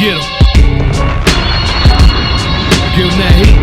Get 'em. Give 'em that heat.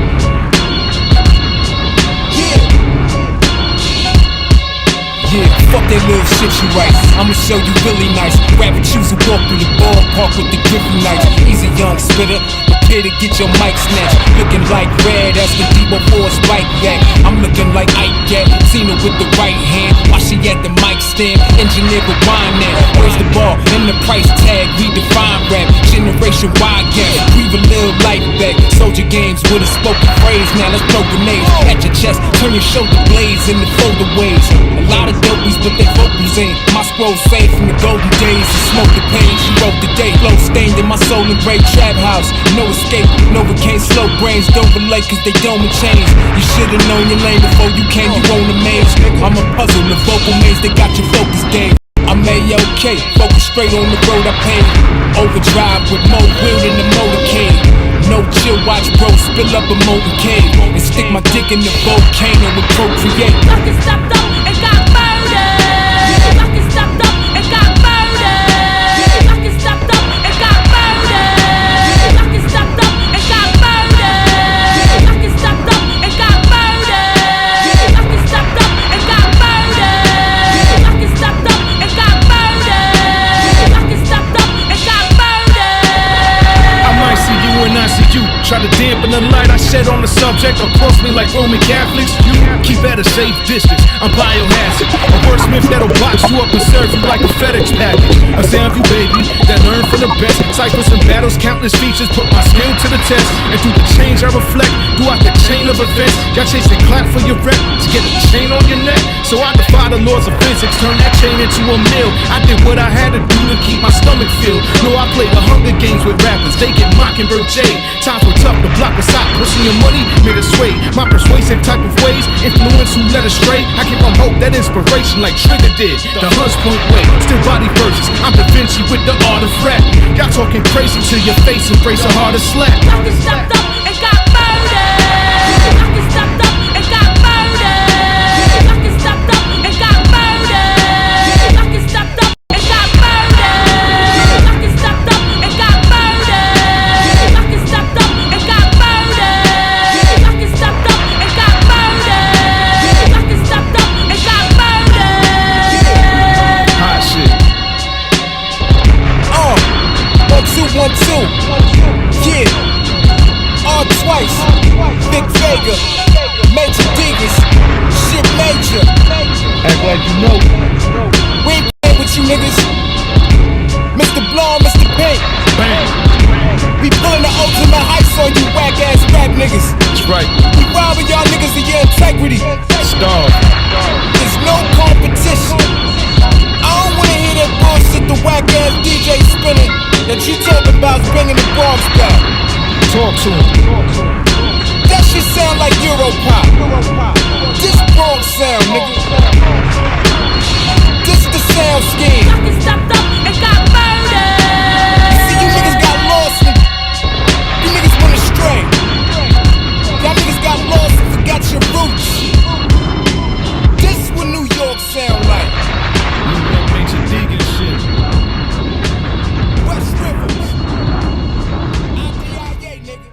Yeah, fuck that little shit you write. I'ma show you really nice. Grab and choose a walk through the ballpark with the griffin knife. He's a young spitter, prepare to get your mic snatched. Looking like red, that's the Debo for a spike back. I'm looking like Ike Gat, seen her with the right hand while she at the mic stand. Engineer rewind that. Where's the ball and the price tag? Redefine rap, generation wide gap. Breathe a little life back. Soldier games with a spoken phrase. Now let's throw grenades at your chest. Turn your shoulder blades into foldaways. A lot of dopies, but they vocals ain't. My scroll saved from the golden days. And smoke the page, she wrote the day. Flow stained in my soul and gray trap house. No escape, Novocaine, slow brains don't relate cause they don't change. You should've known your lane before you came, you own a maze. I'm a puzzle, the vocal maze, they got your focus game. I'm A-OK, focus straight on the road I paid. Overdrive with more will than the motorcade. No chill, watch bro spill up a molten cave and stick my dick in the volcano and procreate. Fucking stepped up and got murdered. Fucking stepped up and got murdered. Fucking stepped up and got murdered. Fucking stepped up and got murdered. Fucking stepped up and got murdered. Fucking stepped up and got murdered. Fucking stepped up and got murdered. Fucking stepped up and got murdered. I might see you and I see you. Try to dampen the light I shed on the subject, or cross me like Roman Catholics. You keep at a safe distance. I'm biohazard, a wordsmith that'll box you up and serve you like a FedEx package. A sound you baby that learn from the best. Ciphers and battles, countless features, put my skill to the test. And through the change I reflect, throughout the chain of events. Y'all chasing clap for your rep to get a chain on your neck. So I defy the laws of physics, turn that chain into a meal. I did what I had to do to keep my stomach filled. No, I played the Hunger Games with rappers, they get Mockingbird J. Times were tough, the block was hot, pushing your money made it sway. My persuasive type of ways influence who led astray. I keep on hope, that inspiration like Trigger did the Hunts Point way. Still body verses, I'm Da Vinci with the art of rap. Y'all talking crazy to your face, embrace a harder slap. Fucking stepped up and got murdered. Fucking stepped up and got murdered. Fucking stepped up and got murdered. Fucking stepped up and got murdered. Fucking stepped up and got murdered. Fucking stepped up and got murdered. Fucking stepped up and got murdered. Fucking stepped up and got murdered. Hot shit. 1, 2, 1, 2. Yeah. R twice. Big Vega. Major Diggers. Shit major. Act like you know. We ain't playing with you niggas. Mr. Blonde, Mr. Pink. Bang. We pulling the ultimate heights on you whack ass rap niggas. That's right. We robbing y'all niggas of your integrity. Starve. There's no competition. I don't wanna hear that bullshit the whack ass DJ spinning. That you talking about bringing the Bronx back. Talk to him. That shit sound like Europop. This Bronx sound, nigga. This the sound scheme. Fucking stepped up and got murdered. See, you niggas got lost and you niggas went astray. Y'all niggas got lost and forgot your roots. This what New York sound like. New York Major Digging shit. West Rivers. IDIA, nigga.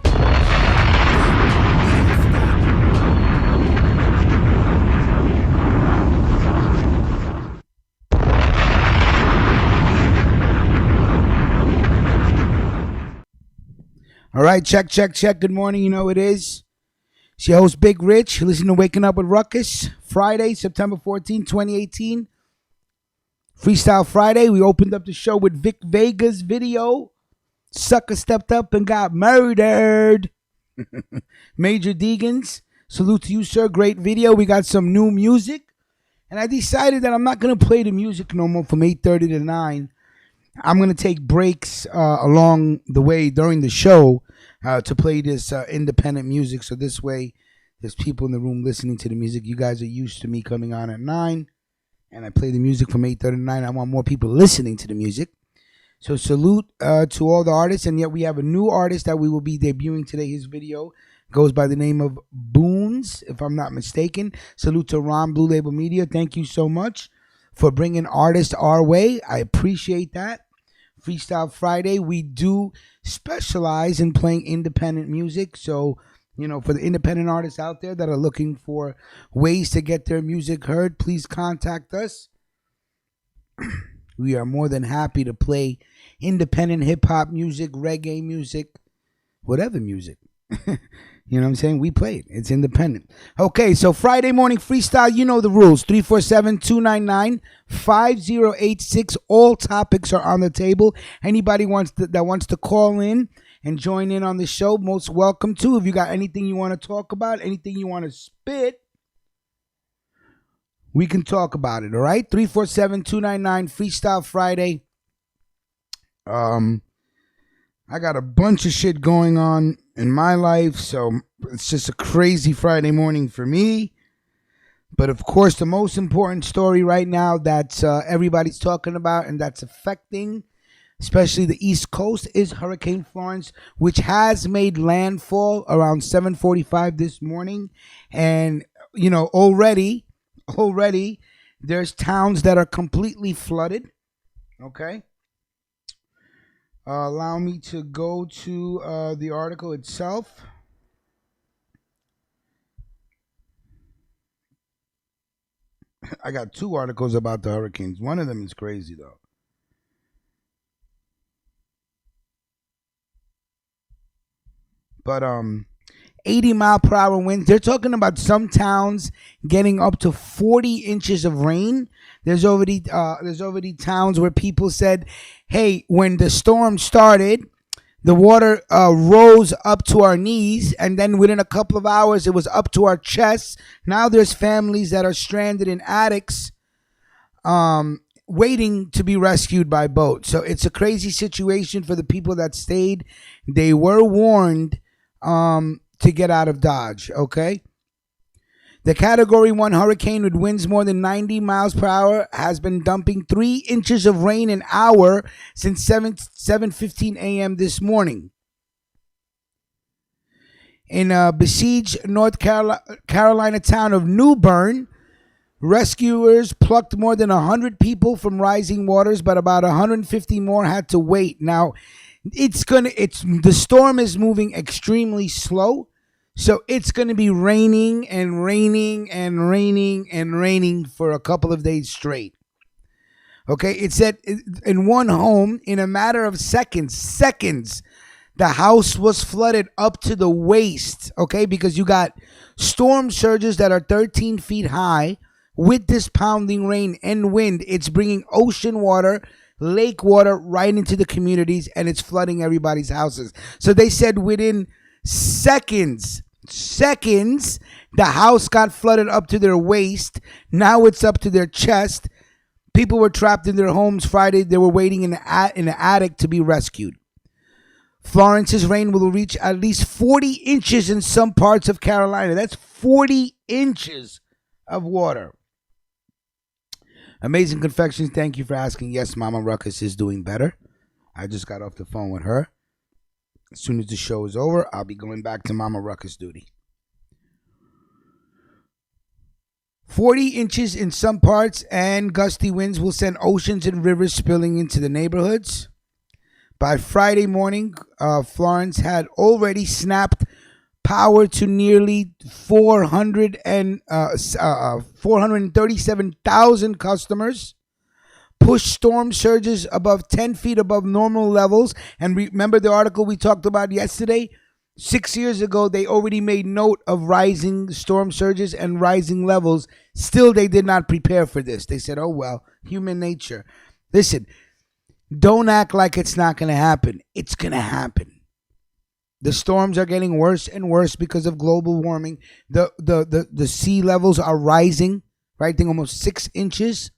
All right, check. Good morning. You know it is. It's your host, Big Rich. Listen to Waking Up with Ruckus. Friday, September 14, 2018. Freestyle Friday. We opened up the show with Vic Vega's video. Sucker stepped up and got murdered. Major Deegans. Salute to you, sir. Great video. We got some new music. And I decided that I'm not going to play the music no more from 8:30 to 9. I'm going to take breaks along the way during the show to play this independent music. So this way, there's people in the room listening to the music. You guys are used to me coming on at 9, and I play the music from 8:30 to 9. I want more people listening to the music. So salute to all the artists. And yet we have a new artist that we will be debuting today. His video goes by the name of Boons, if I'm not mistaken. Salute to Ron, Blue Label Media. Thank you so much for bringing artists our way. I appreciate that. Freestyle Friday. We do specialize in playing independent music. So, for the independent artists out there that are looking for ways to get their music heard, please contact us. We are more than happy to play independent hip hop music, reggae music, whatever music. You know what I'm saying? We play it. It's independent. Okay, so Friday morning freestyle, you know the rules. 347-299-5086. All topics are on the table. Anybody that wants to call in and join in on the show, most welcome to. If you got anything you want to talk about, anything you want to spit, we can talk about it, all right? 347-299 Freestyle Friday. I got a bunch of shit going on in my life, so it's just a crazy Friday morning for me. But of course, the most important story right now that everybody's talking about and that's affecting especially the East Coast is Hurricane Florence, which has made landfall around 7:45 this morning. And, already there's towns that are completely flooded. Okay. Allow me to go to the article itself. I got two articles about the hurricanes. One of them is crazy, though. But 80-mile-per-hour winds. They're talking about some towns getting up to 40 inches of rain. There's already towns where people said, hey, when the storm started, the water rose up to our knees, and then within a couple of hours, it was up to our chests. Now there's families that are stranded in attics waiting to be rescued by boat. So it's a crazy situation for the people that stayed. They were warned to get out of Dodge, okay? The Category 1 hurricane with winds more than 90 miles per hour has been dumping 3 inches of rain an hour since 7:15 a.m. this morning. In besieged North Carolina town of New Bern, rescuers plucked more than 100 people from rising waters, but about 150 more had to wait. Now, the storm is moving extremely slow. So it's going to be raining and raining and raining and raining for a couple of days straight. Okay, it said in one home, in a matter of seconds, the house was flooded up to the waist. Okay, because you got storm surges that are 13 feet high with this pounding rain and wind. It's bringing ocean water, lake water right into the communities, and it's flooding everybody's houses. So they said within seconds, the house got flooded up to their waist. Now it's up to their chest. People were trapped in their homes Friday. They were waiting in the attic to be rescued. Florence's rain will reach at least 40 inches in some parts of Carolina. That's 40 inches of water. Amazing Confections, thank you for asking. Yes, Mama Ruckus is doing better. I just got off the phone with her. As soon as the show is over, I'll be going back to Mama Ruckus duty. 40 inches in some parts and gusty winds will send oceans and rivers spilling into the neighborhoods. By Friday morning, Florence had already snapped power to nearly 437,000 customers. Push storm surges above 10 feet above normal levels. And remember the article we talked about yesterday? 6 years ago, they already made note of rising storm surges and rising levels. Still, they did not prepare for this. They said, oh, well, human nature. Listen, don't act like it's not going to happen. It's going to happen. The storms are getting worse and worse because of global warming. The sea levels are rising, right? I think almost 6 inches.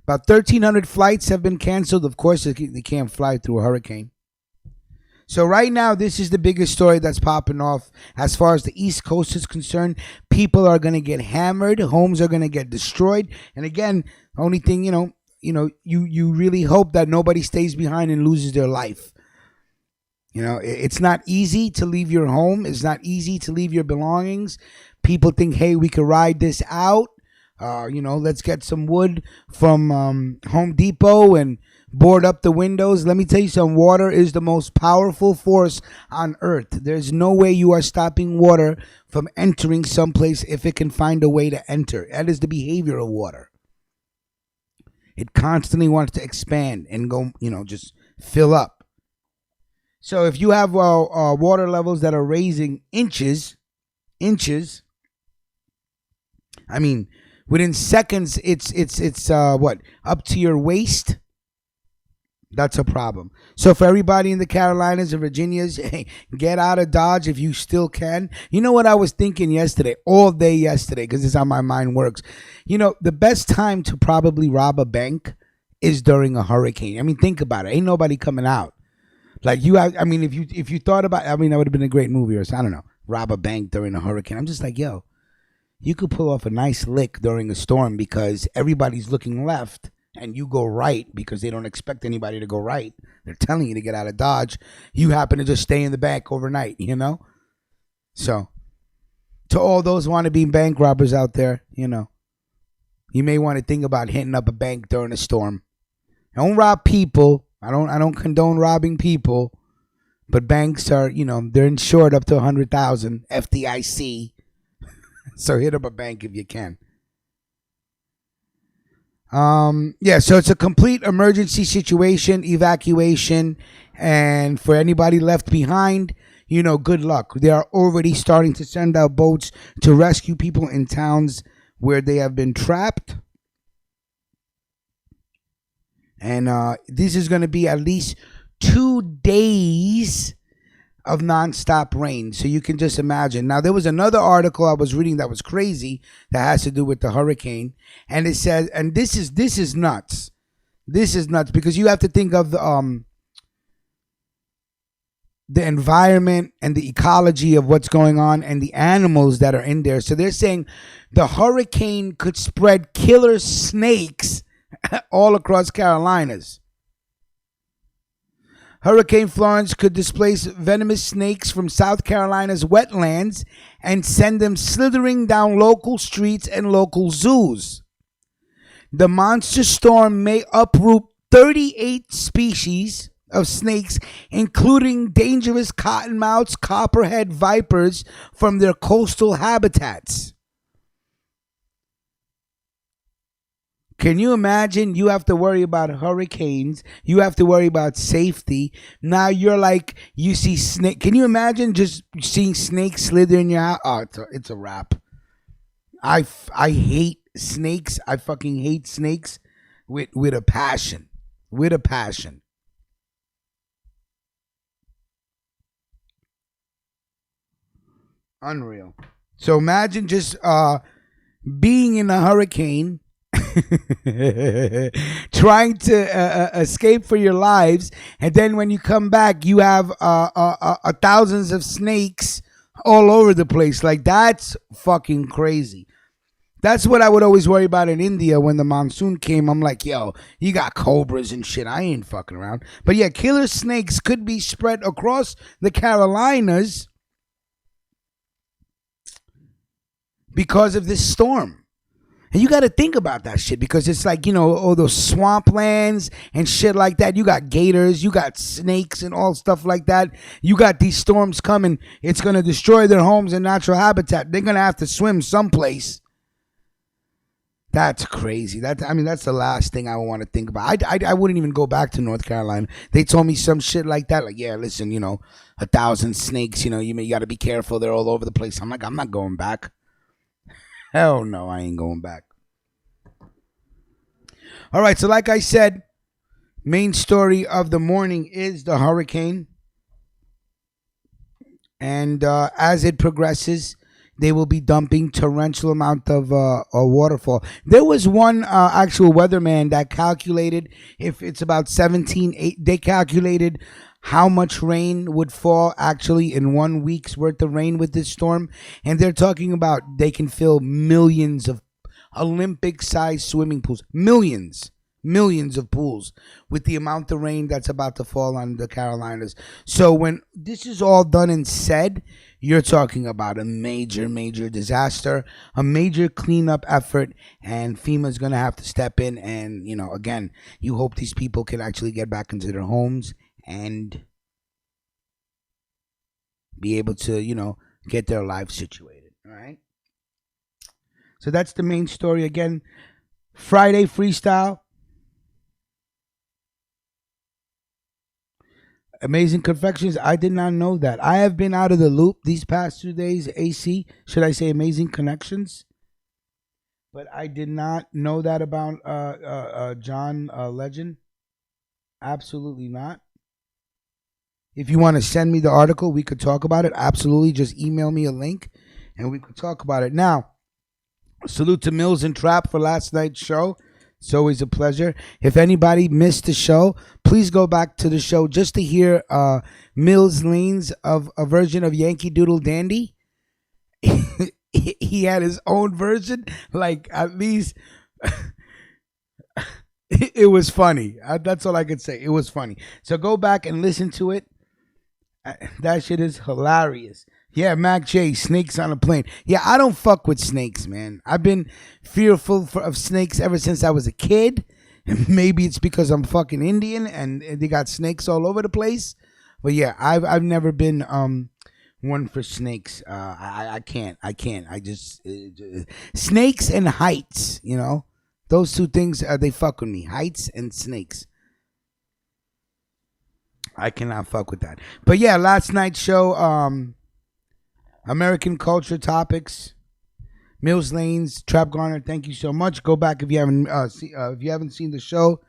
About 1,300 flights have been canceled. Of course, they can't fly through a hurricane. So right now, this is the biggest story that's popping off as far as the East Coast is concerned. People are going to get hammered. Homes are going to get destroyed. And again, the only thing, you really hope that nobody stays behind and loses their life. It's not easy to leave your home. It's not easy to leave your belongings. People think, hey, we could ride this out. Let's get some wood from Home Depot and board up the windows. Let me tell you something. Water is the most powerful force on earth. There's no way you are stopping water from entering someplace if it can find a way to enter. That is the behavior of water. It constantly wants to expand and go, just fill up. So if you have water levels that are raising inches, I mean, within seconds, it's what, up to your waist? That's a problem. So for everybody in the Carolinas and Virginias, hey, get out of Dodge if you still can. You know what I was thinking all day yesterday, because this is how my mind works. The best time to probably rob a bank is during a hurricane. I mean, think about it. Ain't nobody coming out. Like if you thought about, that would have been a great movie, or I don't know, rob a bank during a hurricane. I'm just like, yo, you could pull off a nice lick during a storm because everybody's looking left and you go right because they don't expect anybody to go right. They're telling you to get out of Dodge. You happen to just stay in the bank overnight, So, to all those wannabe bank robbers out there, you may want to think about hitting up a bank during a storm. Don't rob people. I don't condone robbing people, but banks are, they're insured up to 100,000 FDIC. So hit up a bank if you can. So it's a complete emergency situation, evacuation, and for anybody left behind, good luck. They are already starting to send out boats to rescue people in towns where they have been trapped. And this is going to be at least 2 days of nonstop rain. So you can just imagine. Now, there was another article I was reading that was crazy that has to do with the hurricane. And it says, and this is nuts. This is nuts because you have to think of the environment and the ecology of what's going on and the animals that are in there. So they're saying the hurricane could spread killer snakes all across Carolinas. Hurricane Florence could displace venomous snakes from South Carolina's wetlands and send them slithering down local streets and local zoos. The monster storm may uproot 38 species of snakes, including dangerous cottonmouths, copperhead vipers, from their coastal habitats. Can you imagine? You have to worry about hurricanes. You have to worry about safety. Now you're like, you see snake. Can you imagine just seeing snakes slither in your house? Oh, it's a wrap. I hate snakes. I fucking hate snakes with a passion. With a passion. Unreal. So imagine just being in a hurricane, trying to escape for your lives, and then when you come back, you have thousands of snakes all over the place. Like, that's fucking crazy. That's what I would always worry about in India when the monsoon came. I'm like, yo, you got cobras and shit. I ain't fucking around. But yeah, killer snakes could be spread across the Carolinas because of this storm. And you got to think about that shit because it's like, all those swamplands and shit like that. You got gators, you got snakes and all stuff like that. You got these storms coming. It's going to destroy their homes and natural habitat. They're going to have to swim someplace. That's crazy. That's the last thing I want to think about. I wouldn't even go back to North Carolina. They told me some shit like that. Like, yeah, listen, 1,000 snakes, you got to be careful. They're all over the place. I'm like, I'm not going back. Hell no, I ain't going back. All right, so like I said, main story of the morning is the hurricane. And as it progresses, they will be dumping torrential amount of waterfall. There was one actual weatherman that calculated if it's about 17, they calculated how much rain would fall actually in 1 week's worth of rain with this storm. And they're talking about they can fill millions of Olympic-sized swimming pools. Millions. millions of pools with the amount of rain that's about to fall on the Carolinas. So when this is all done and said, you're talking about a major, major disaster, a major cleanup effort, and FEMA's going to have to step in. And, again, you hope these people can actually get back into their homes and be able to, get their lives situated. All right. So that's the main story. Again, Friday freestyle. Amazing Confections. I did not know that. I have been out of the loop these past 2 days. AC, should I say Amazing Connections? But I did not know that about John Legend. Absolutely not. If you want to send me the article, we could talk about it. Absolutely. Just email me a link and we could talk about it. Now, salute to Mills and Trap for last night's show. It's always a pleasure. If anybody missed the show, please go back to the show just to hear Mills Lane's of a version of Yankee Doodle Dandy. He had his own version. Like, at least it was funny. That's all I could say. It was funny. So go back and listen to it. That shit is hilarious. Yeah, Mac J, snakes on a plane. Yeah, I don't fuck with snakes, man. I've been fearful of snakes ever since I was a kid. And maybe it's because I'm fucking Indian and they got snakes all over the place. But yeah, I've never been one for snakes. I can't. I just snakes and heights. Those two things they fuck with me. Heights and snakes. I cannot fuck with that. But yeah, last night's show. American culture topics, Mills Lanes, Trap Garner. Thank you so much. Go back if you haven't seen the show.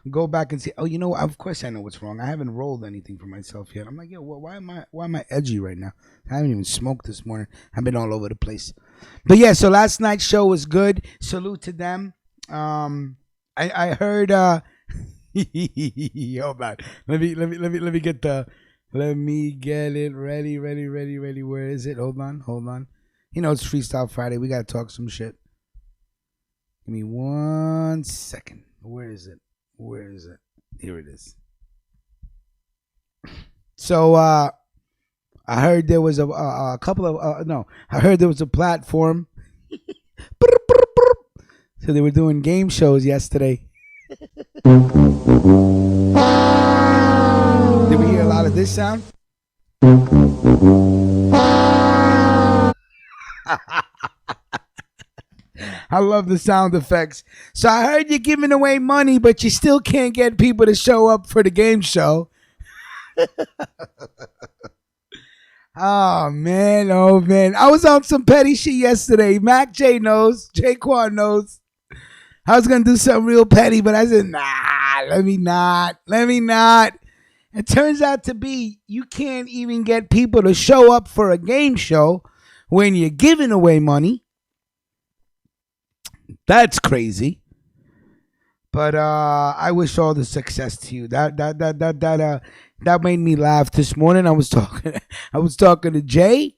Go back and see. Oh, of course I know what's wrong. I haven't rolled anything for myself yet. I'm like, yo, why am I edgy right now? I haven't even smoked this morning. I've been all over the place. But yeah, so last night's show was good. Salute to them. I heard. Hold on. Let me get the. Let me get it ready. Where is it? Hold on. It's Freestyle Friday. We got to talk some shit. Give me 1 second. Where is it? Here it is. So, I heard there was a couple of, I heard there was a platform. So they were doing game shows yesterday. Did we hear a lot of this sound? I love the sound effects. So I heard you're giving away money, but you still can't get people to show up for the game show. Oh, man. I was on some petty shit yesterday. Mac J knows. Jaquan knows. I was going to do something real petty, but I said, nah, let me not. It turns out to be you can't even get people to show up for a game show when you're giving away money. That's crazy. But I wish all the success to you. That made me laugh this morning. I was talking to Jay.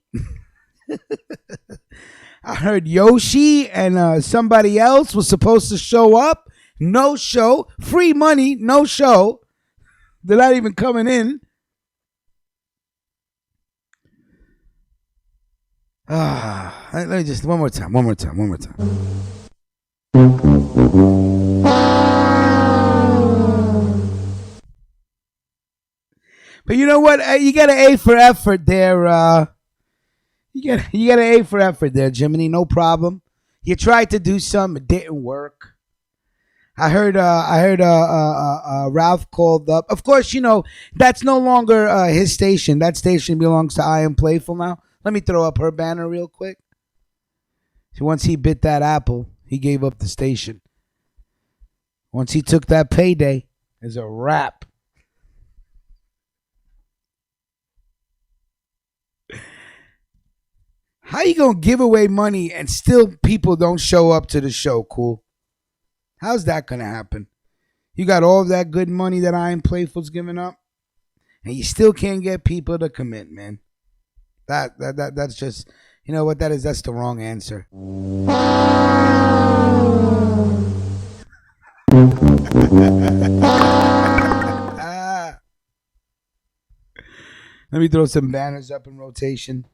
I heard Yoshi and somebody else was supposed to show up. No show. Free money, no show. They're not even coming in. Let me just one more time. But you know what? You got an A for effort there. You got an A for effort there, Jiminy. No problem. You tried to do something, it didn't work. I heard Ralph called up. Of course, that's no longer his station. That station belongs to I Am Playful now. Let me throw up her banner real quick. So once he bit that apple, he gave up the station. Once he took that payday, it's a wrap. How you gonna give away money and still people don't show up to the show, cool? How's that gonna happen? You got all of that good money that I Am Playful's giving up, and you still can't get people to commit, man. That's just, you know what that is? That's the wrong answer. Let me throw some banners up in rotation.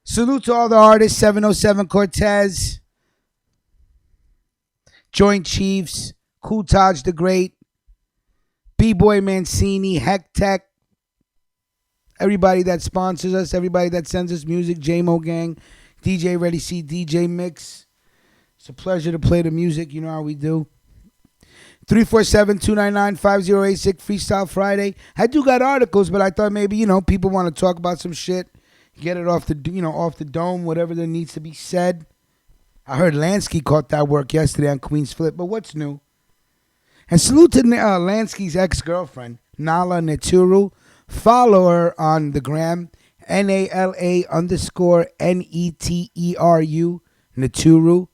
Salute to all the artists. 707 Cortez, Joint Chiefs, Cool Taj the Great, B-Boy Mancini, Heck Tech, everybody that sponsors us, everybody that sends us music, J-Mo Gang, DJ Ready C, DJ Mix. It's a pleasure to play the music. You know how we do. 347-299-5086 Freestyle Friday. I do got articles, but I thought maybe, people want to talk about some shit. Get it off the, off the dome, whatever there needs to be said. I heard Lansky caught that work yesterday on Queen's Flip, but what's new? And salute to Lansky's ex-girlfriend, Nala Neturu. Follow her on the gram, NALA_NETERU, Neturu.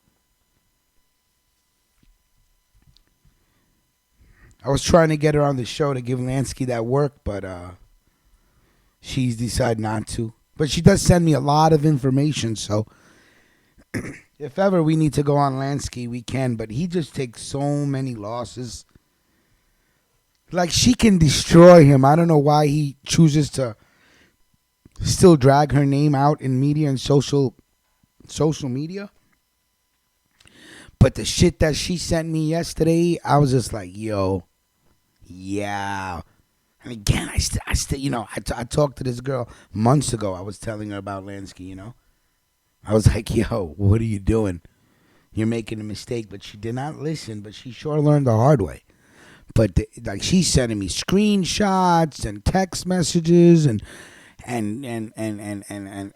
I was trying to get her on the show to give Lansky that work, but she's decided not to. But she does send me a lot of information, so if ever we need to go on Lansky, we can. But he just takes so many losses. Like, she can destroy him. I don't know why he chooses to still drag her name out in media and social media. But the shit that she sent me yesterday, I was just like, yo, yeah. And again, I talked to this girl months ago. I was telling her about Lansky, I was like, yo, what are you doing? You're making a mistake. But she did not listen, but she sure learned the hard way. But she's sending me screenshots and text messages and and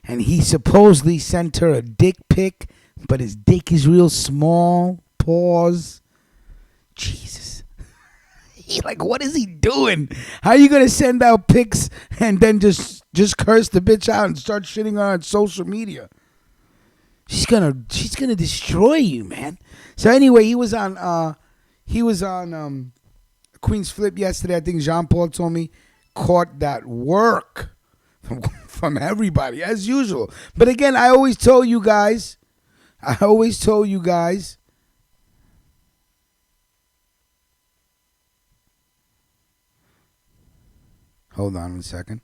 he supposedly sent her a dick pic, but his dick is real small. Pause. Jesus. Like, what is he doing? How are you gonna send out pics and then just curse the bitch out and start shitting her on social media? She's gonna destroy you, man. So anyway, he was on Queen's Flip yesterday. I think Jean Paul told me, caught that work from everybody as usual. But again, I always told you guys. Hold on 1 second.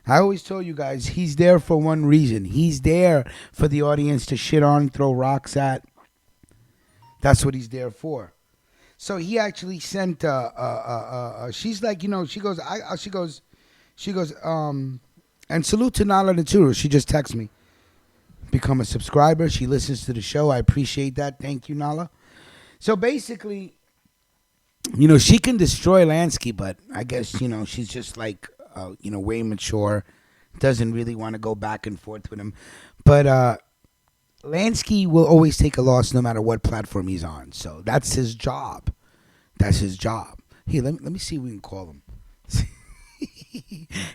I always told you guys, he's there for one reason. He's there for the audience to shit on, throw rocks at. That's what he's there for. So he actually sent, she's like, she goes, and salute to Nala Naturu. She just texted me. Become a subscriber. She listens to the show. I appreciate that. Thank you, Nala. So basically, she can destroy Lansky, but I guess, she's just like, way mature. Doesn't really want to go back and forth with him. But Lansky will always take a loss no matter what platform he's on. So that's his job. Here, let me see if we can call him.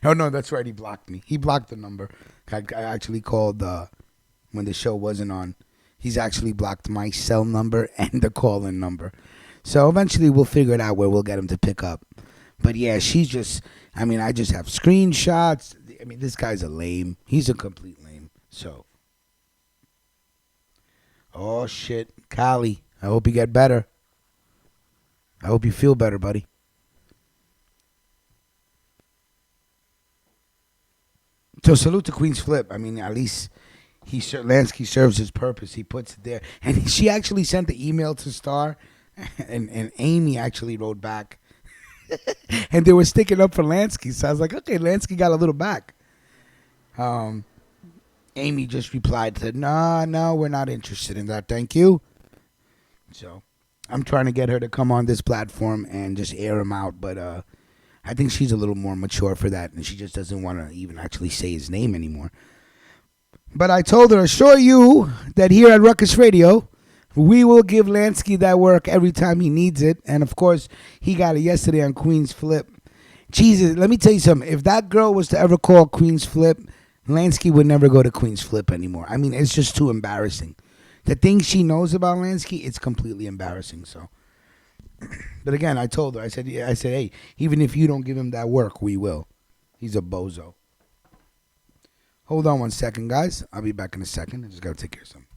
Oh, no, that's right. He blocked me. He blocked the number. I actually called when the show wasn't on. He's actually blocked my cell number and the call-in number. So eventually we'll figure it out where we'll get him to pick up. But yeah, she's just, I just have screenshots. This guy's a lame. He's a complete lame. So. Oh, shit. Kali, I hope you get better. I hope you feel better, buddy. So salute to Queen's Flip. At least Lansky serves his purpose. He puts it there. And she actually sent the email to Star. And Amy actually wrote back. And they were sticking up for Lansky. So I was like, okay, Lansky got a little back. Amy just replied, said, no, we're not interested in that. Thank you. So I'm trying to get her to come on this platform and just air him out. But I think she's a little more mature for that. And she just doesn't want to even actually say his name anymore. But I told her, assure you that here at Ruckus Radio, we will give Lansky that work every time he needs it. And, of course, he got it yesterday on Queen's Flip. Jesus, let me tell you something. If that girl was to ever call Queen's Flip, Lansky would never go to Queen's Flip anymore. It's just too embarrassing. The things she knows about Lansky, it's completely embarrassing. So, but again, I told her, I said, hey, even if you don't give him that work, we will. He's a bozo. Hold on 1 second, guys. I'll be back in a second. I just got to take care of something.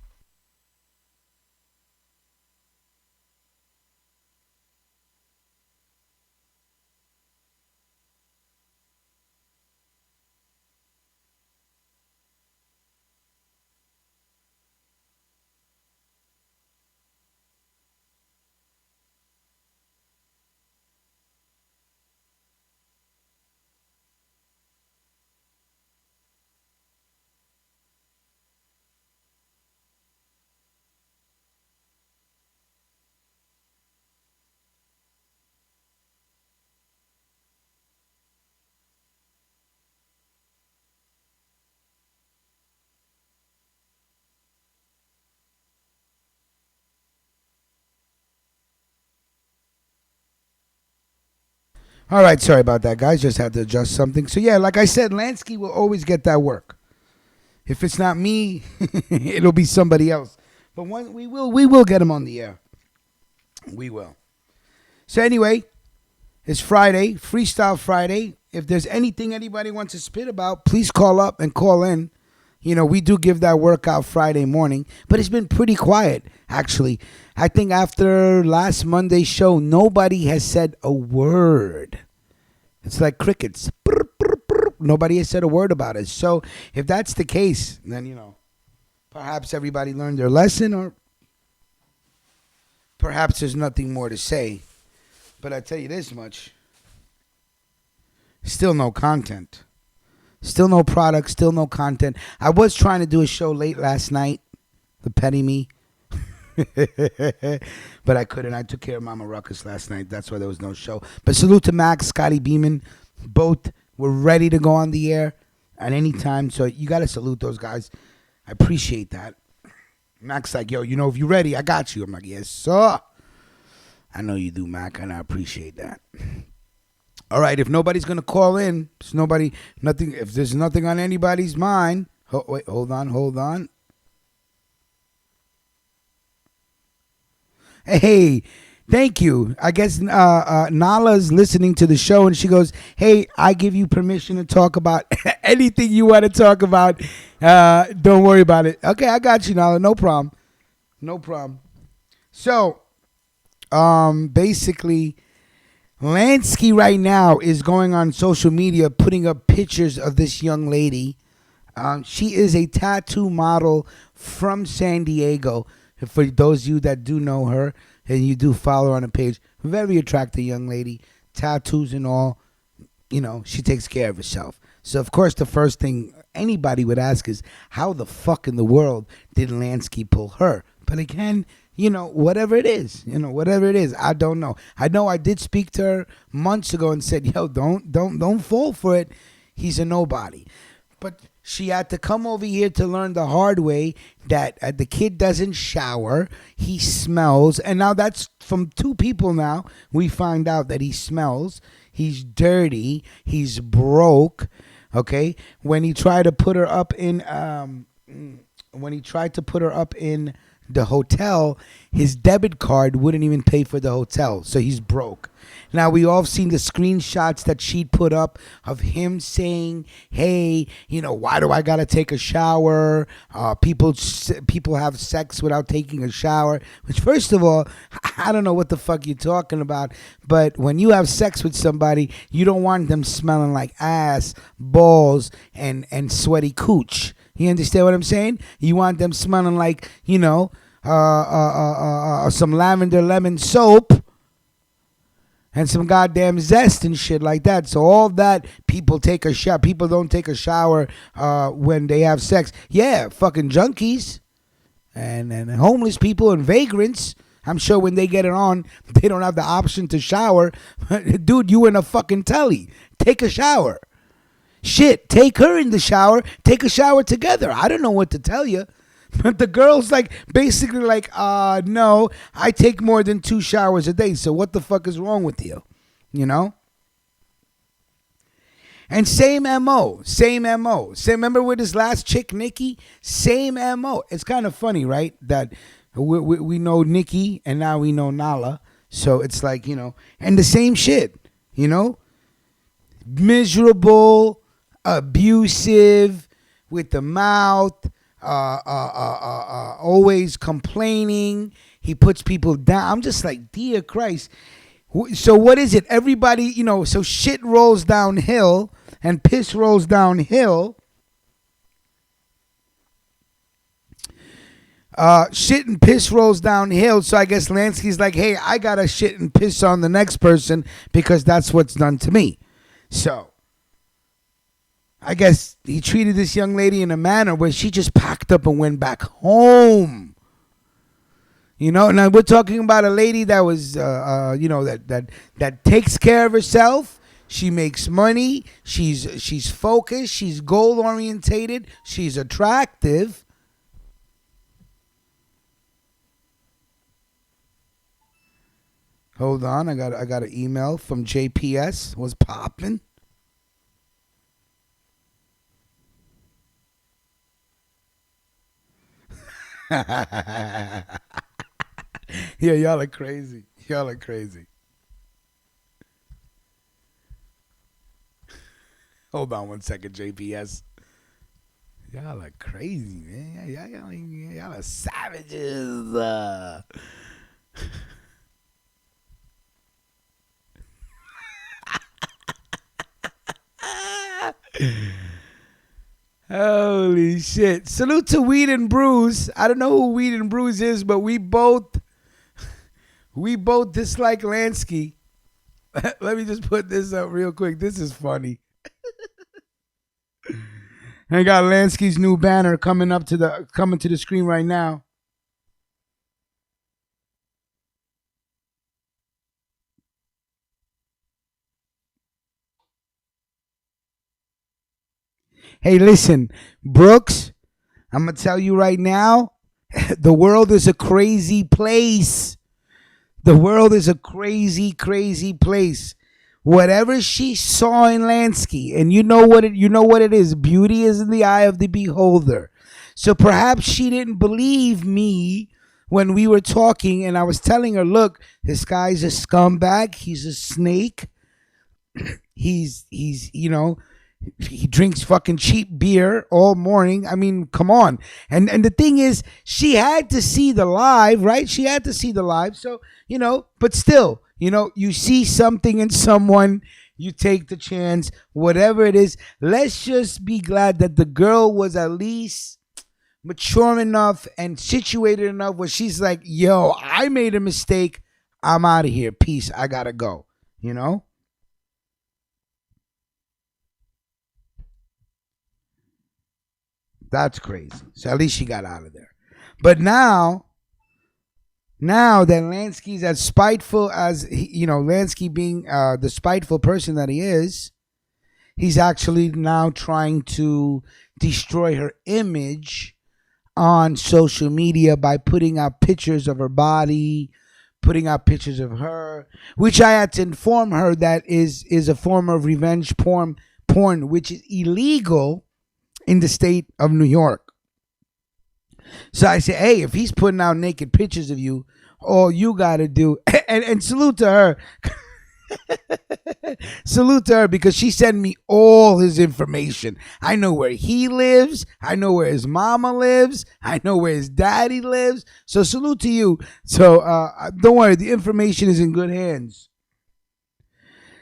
All right, sorry about that, guys. Just had to adjust something. So yeah, like I said, Lansky will always get that work. If it's not me, it'll be somebody else. But we will get him on the air. We will. So anyway, it's Friday, Freestyle Friday. If there's anything anybody wants to spit about, please call up and call in. You know, we do give that workout Friday morning, but it's been pretty quiet, actually. I think after last Monday's show, nobody has said a word. It's like crickets. Nobody has said a word about it. So if that's the case, then, you know, perhaps everybody learned their lesson, or perhaps there's nothing more to say. But I tell you this much. Still no content. Still no product. Still no content. I was trying to do a show late last night. The petty me. But I couldn't. I took care of Mama Ruckus last night. That's why there was no show. But salute to Max, Scotty Beeman. Both were ready to go on the air at any time. So you got to salute those guys. I appreciate that. Mac's like, yo, you know, if you're ready, I got you. I'm like, yes, sir. I know you do, Mac, and I appreciate that. All right, if nobody's going to call in, if there's nothing on anybody's mind. Wait, hold on. Hey, thank you. I guess Nala's listening to the show, and she goes, hey, I give you permission to talk about anything you want to talk about. Don't worry about it. Okay, I got you, Nala. No problem. So, basically, Lansky right now is going on social media putting up pictures of this young lady. She is a tattoo model from San Diego. For those of you that do know her and you do follow her on the page, very attractive young lady, tattoos and all. You know, she takes care of herself. So, of course, the first thing anybody would ask is, how the fuck in the world did Lansky pull her? But again, you know, whatever it is, I don't know. I know I did speak to her months ago and said, yo, don't fall for it. He's a nobody. But she had to come over here to learn the hard way that the kid doesn't shower. He smells. And now that's from two people now. We find out that he smells. He's dirty. He's broke. Okay. When he tried to put her up in the hotel, his debit card wouldn't even pay for the hotel, so he's broke. Now, we all seen the screenshots that she'd put up of him saying, hey, you know, why do I gotta take a shower? People have sex without taking a shower, which, first of all, I don't know what the fuck you're talking about, but when you have sex with somebody, you don't want them smelling like ass, balls, and sweaty cooch. You understand what I'm saying? You want them smelling like, you know, some lavender lemon soap and some goddamn zest and shit like that. So all that, people take a shower. People don't take a shower when they have sex. Yeah, fucking junkies and homeless people and vagrants. I'm sure when they get it on, they don't have the option to shower. Dude, you in a fucking telly. Take a shower. Shit, take her in the shower. Take a shower together. I don't know what to tell you. But the girl's like, basically like, no, I take more than 2 showers a day. So what the fuck is wrong with you? You know? And same MO. Remember with his last chick, Nikki? Same MO. It's kind of funny, right? That we know Nikki and now we know Nala. So it's like, you know, and the same shit, you know? Miserable, abusive, with the mouth, always complaining. He puts people down. I'm just like, dear Christ. So what is it? Everybody, you know, so shit rolls downhill and piss rolls downhill. Shit and piss rolls downhill. So I guess Lansky's like, hey, I gotta shit and piss on the next person because that's what's done to me. So I guess he treated this young lady in a manner where she just packed up and went back home. You know, now we're talking about a lady that was, you know, that takes care of herself. She makes money. She's focused. She's goal orientated. She's attractive. Hold on, I got an email from JPS. Was popping. Yeah, y'all are crazy. Y'all are crazy. Hold on one second, JPS. Y'all are crazy, man. Y'all are savages. Holy shit. Salute to Weed and Bruise. I don't know who Weed and Bruise is, but we both dislike Lansky. Let me just put this up real quick. This is funny. I got Lansky's new banner coming to the screen right now. Hey, listen, Brooks, I'm going to tell you right now, the world is a crazy place. The world is a crazy, crazy place. Whatever she saw in Lansky, and you know what it is. Beauty is in the eye of the beholder. So perhaps she didn't believe me when we were talking and I was telling her, look, this guy's a scumbag. He's a snake. He's he drinks fucking cheap beer all morning. I mean, come on. And the thing is, she had to see the live, right? She had to see the live. So, but still, you see something in someone, you take the chance, whatever it is. Let's just be glad that the girl was at least mature enough and situated enough where she's like, yo, I made a mistake. I'm out of here. Peace. I gotta go. That's crazy. So at least she got out of there. But now that Lansky's as spiteful as, Lansky being the spiteful person that he is, he's actually now trying to destroy her image on social media by putting out pictures of her body, putting out pictures of her, which I had to inform her that is a form of revenge porn, which is illegal in the state of New York. So I say, hey, if he's putting out naked pictures of you, all you gotta do, and salute to her. Salute to her because she sent me all his information. I know where he lives. I know where his mama lives. I know where his daddy lives. So salute to you. So don't worry, the information is in good hands.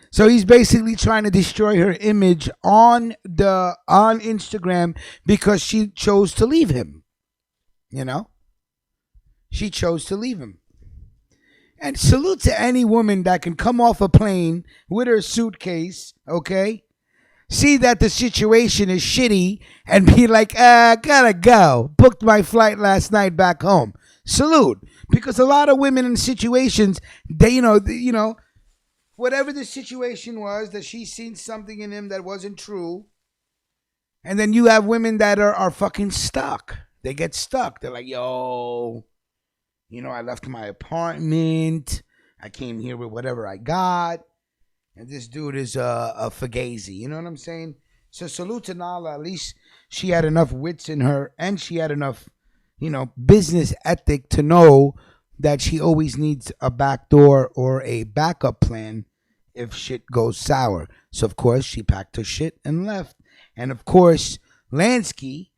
So he's basically trying to destroy her image on Instagram because she chose to leave him. She chose to leave him. And salute to any woman that can come off a plane with her suitcase, okay? See that the situation is shitty and be like, gotta go. Booked my flight last night back home. Salute. Because a lot of women in situations, they, whatever the situation was, that she's seen something in him that wasn't true. And then you have women that are fucking stuck. They get stuck. They're like, yo, I left my apartment. I came here with whatever I got. And this dude is a fugazi. You know what I'm saying? So salute to Nala. At least she had enough wits in her. And she had enough, business ethic to know that she always needs a backdoor or a backup plan if shit goes sour. So, of course, she packed her shit and left. And, of course, Lansky,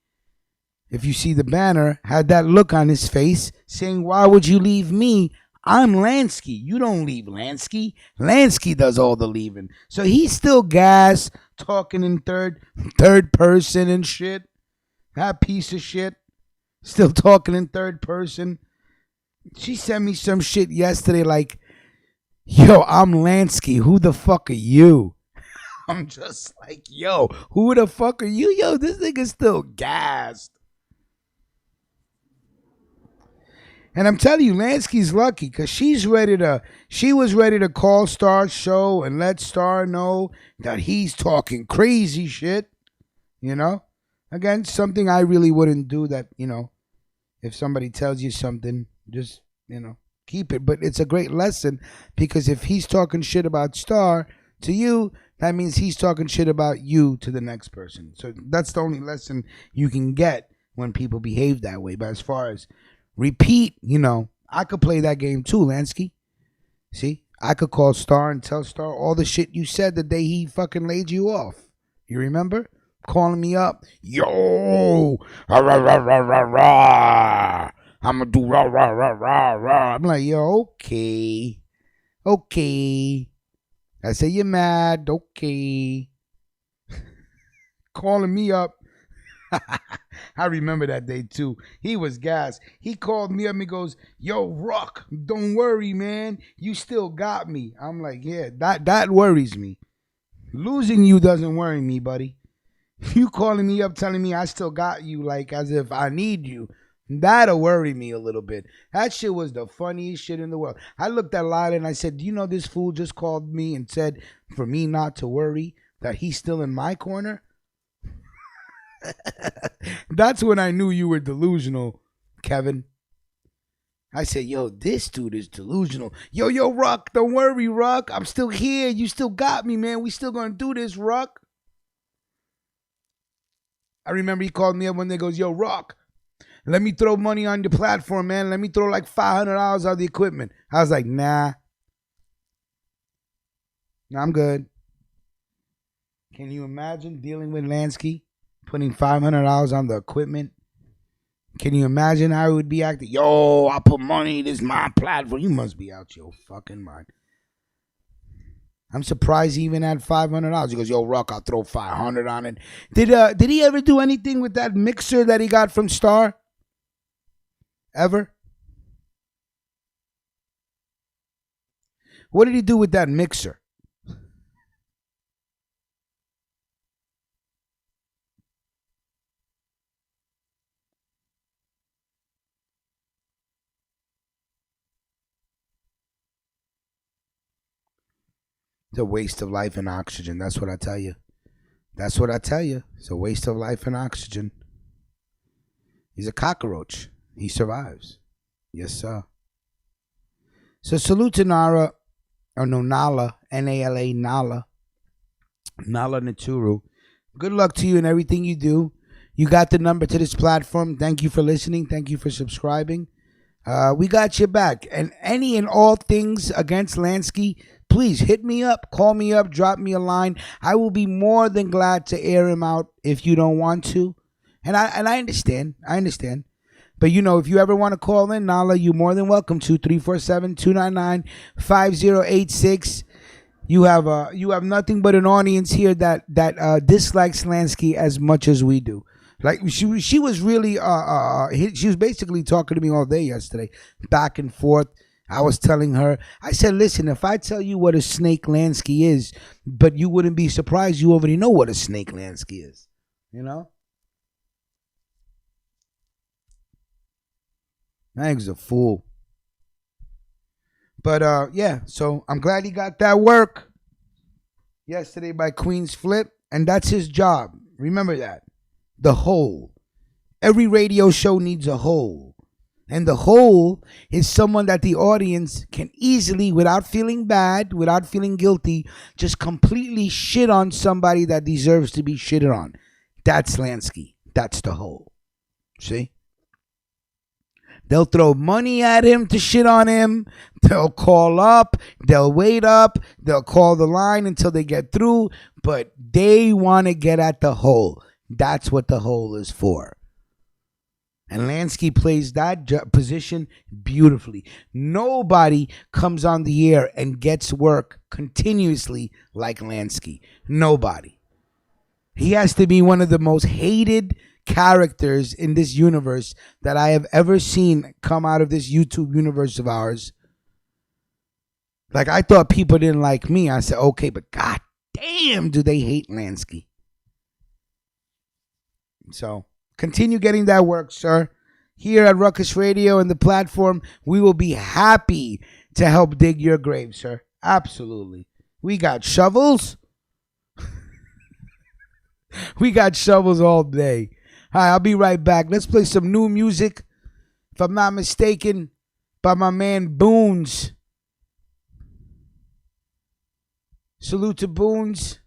if you see the banner, had that look on his face saying, why would you leave me? I'm Lansky. You don't leave Lansky. Lansky does all the leaving. So he's still gas, talking in third person and shit. That piece of shit. Still talking in third person. She sent me some shit yesterday like, yo, I'm Lansky. Who the fuck are you? I'm just like, yo, who the fuck are you? Yo, this nigga's still gassed. And I'm telling you, Lansky's lucky because she was ready to call Star's show and let Star know that he's talking crazy shit. Again, something I really wouldn't do that, if somebody tells you something, just, keep it. But it's a great lesson because if he's talking shit about Star to you, that means he's talking shit about you to the next person. So that's the only lesson you can get when people behave that way. But as far as repeat, I could play that game too, Lansky. See? I could call Star and tell Star all the shit you said the day he fucking laid you off. You remember? Calling me up. Yo! Rah, rah, rah, rah, rah, rah. I'm gonna do rah, rah, rah, rah, rah. I'm like, yo, okay. Okay. I say you're mad. Okay. Calling me up. I remember that day too. He was gas. He called me up and he goes, yo, Ruck, don't worry, man. You still got me. I'm like, yeah, that worries me. Losing you doesn't worry me, buddy. You calling me up telling me I still got you like as if I need you. That'll worry me a little bit. That shit was the funniest shit in the world. I looked at Lila and I said, do you know this fool just called me and said for me not to worry that he's still in my corner? That's when I knew you were delusional, Kevin. I said, yo, this dude is delusional. Yo, Ruck, don't worry, Ruck. I'm still here. You still got me, man. We still gonna do this, Ruck. I remember he called me up one day, goes, yo, Ruck, let me throw money on the platform, man. Let me throw like $500 on the equipment. I was like, nah, I'm good. Can you imagine dealing with Lansky? Putting $500 on the equipment. Can you imagine how it would be acting? Yo, I put money. This is my platform. You must be out your fucking mind. I'm surprised he even had $500. He goes, yo, Ruck, I'll throw $500 on it. Did he ever do anything with that mixer that he got from Star? Ever? What did he do with that mixer? It's a waste of life and oxygen. That's what I tell you. That's what I tell you. It's a waste of life and oxygen. He's a cockroach. He survives. Yes, sir. So salute to Nala, N-A-L-A, Nala Naturu. Good luck to you in everything you do. You got the number to this platform. Thank you for listening. Thank you for subscribing. We got your back. And any and all things against Lansky, please hit me up, call me up, drop me a line. I will be more than glad to air him out if you don't want to. And I understand. But, if you ever want to call in, Nala, you're more than welcome to 347-299-5086. You have nothing but an audience here that dislikes Lansky as much as we do. Like she was really she was basically talking to me all day yesterday, back and forth. I was telling her, I said, listen, if I tell you what a snake Lansky is, but you wouldn't be surprised, you already know what a snake Lansky is, Meg's a fool. But yeah, so I'm glad he got that work yesterday by Queen's Flip, and that's his job. Remember that. The whole. Every radio show needs a whole. And the whole is someone that the audience can easily, without feeling bad, without feeling guilty, just completely shit on somebody that deserves to be shitted on. That's Lansky. That's the whole. See? They'll throw money at him to shit on him. They'll call up. They'll wait up. They'll call the line until they get through. But they want to get at the whole. That's what the whole is for. And Lansky plays that position beautifully. Nobody comes on the air and gets work continuously like Lansky. Nobody. He has to be one of the most hated characters in this universe that I have ever seen come out of this YouTube universe of ours. Like, I thought people didn't like me. I said, okay, but god damn, do they hate Lansky. So continue getting that work, sir. Here at Ruckus Radio and the platform, we will be happy to help dig your grave, sir. Absolutely. We got shovels. We got shovels all day. All right, I'll be right back. Let's play some new music. If I'm not mistaken, by my man Boons. Salute to Boons.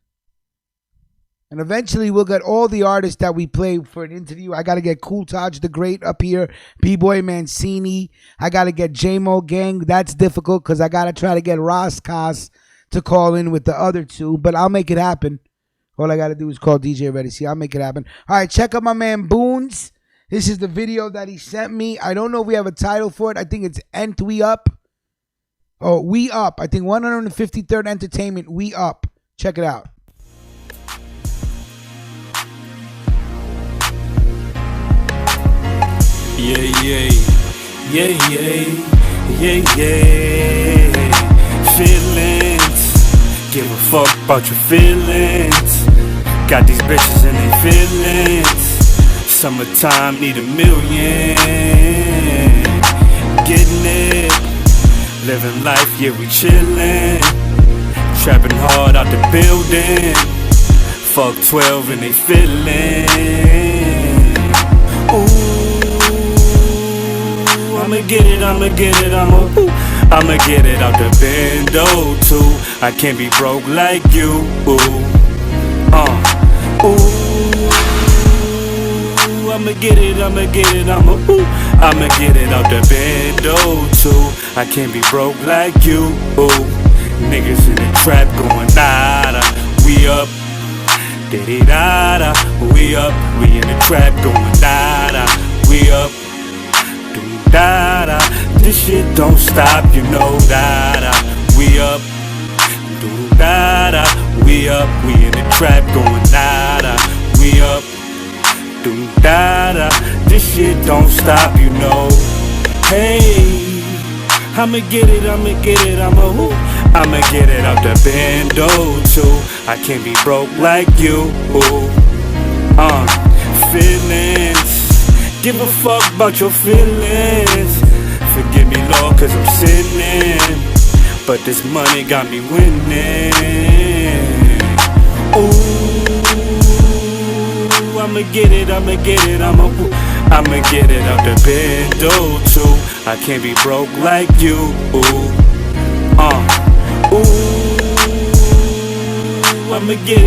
And eventually we'll get all the artists that we play for an interview. I got to get Cool Taj the Great up here. B-Boy Mancini. I got to get J-Mo Gang. That's difficult because I got to try to get RUCKUS to call in with the other two. But I'll make it happen. All I got to do is call DJ Ready. See, I'll make it happen. All right, check out my man Boons. This is the video that he sent me. I don't know if we have a title for it. I think it's Nth We Up. Oh, We Up. I think 153rd Entertainment, We Up. Check it out. Yeah, feelings. Give a fuck about your feelings. Got these bitches in their feelings. Summertime, need $1 million. Getting it. Living life, yeah, we chillin'. Trapping hard out the building. Fuck 12 and they feelin'. Ooh. I'ma get it, I'ma get it out the bando too. I can't be broke like you. Ooh, I'ma get it, I'ma get it out the bando too. I can't be broke like you. Ooh, niggas in the trap going nada. We up, da-da-da-da. We up, we in the trap going nada. We up. Da-da, this shit don't stop, you know, da-da. We up, do-da-da. We up, we in the trap going nada. We up, do-da-da. This shit don't stop, you know. Hey, I'ma get it, I'ma get it out the bando too. I can't be broke like you, feelings. Give a fuck about your feelings. Forgive me, Lord, cause I'm sinning. But this money got me winning. Ooh, I'ma get it out the bando too. I can't be broke like you. I'ma get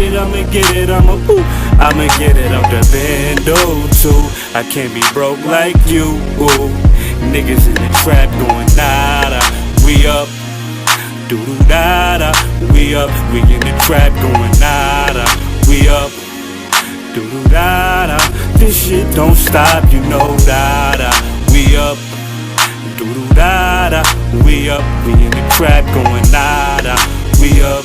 it out the bando too. I can't be broke like you. Niggas in the trap going nada. We up, do-do-da-da. We up, we in the trap going nada. We up, do-do-da-da. This shit don't stop, you know, da-da. We up, do-do-da-da. We up, we in the trap going nada. We up,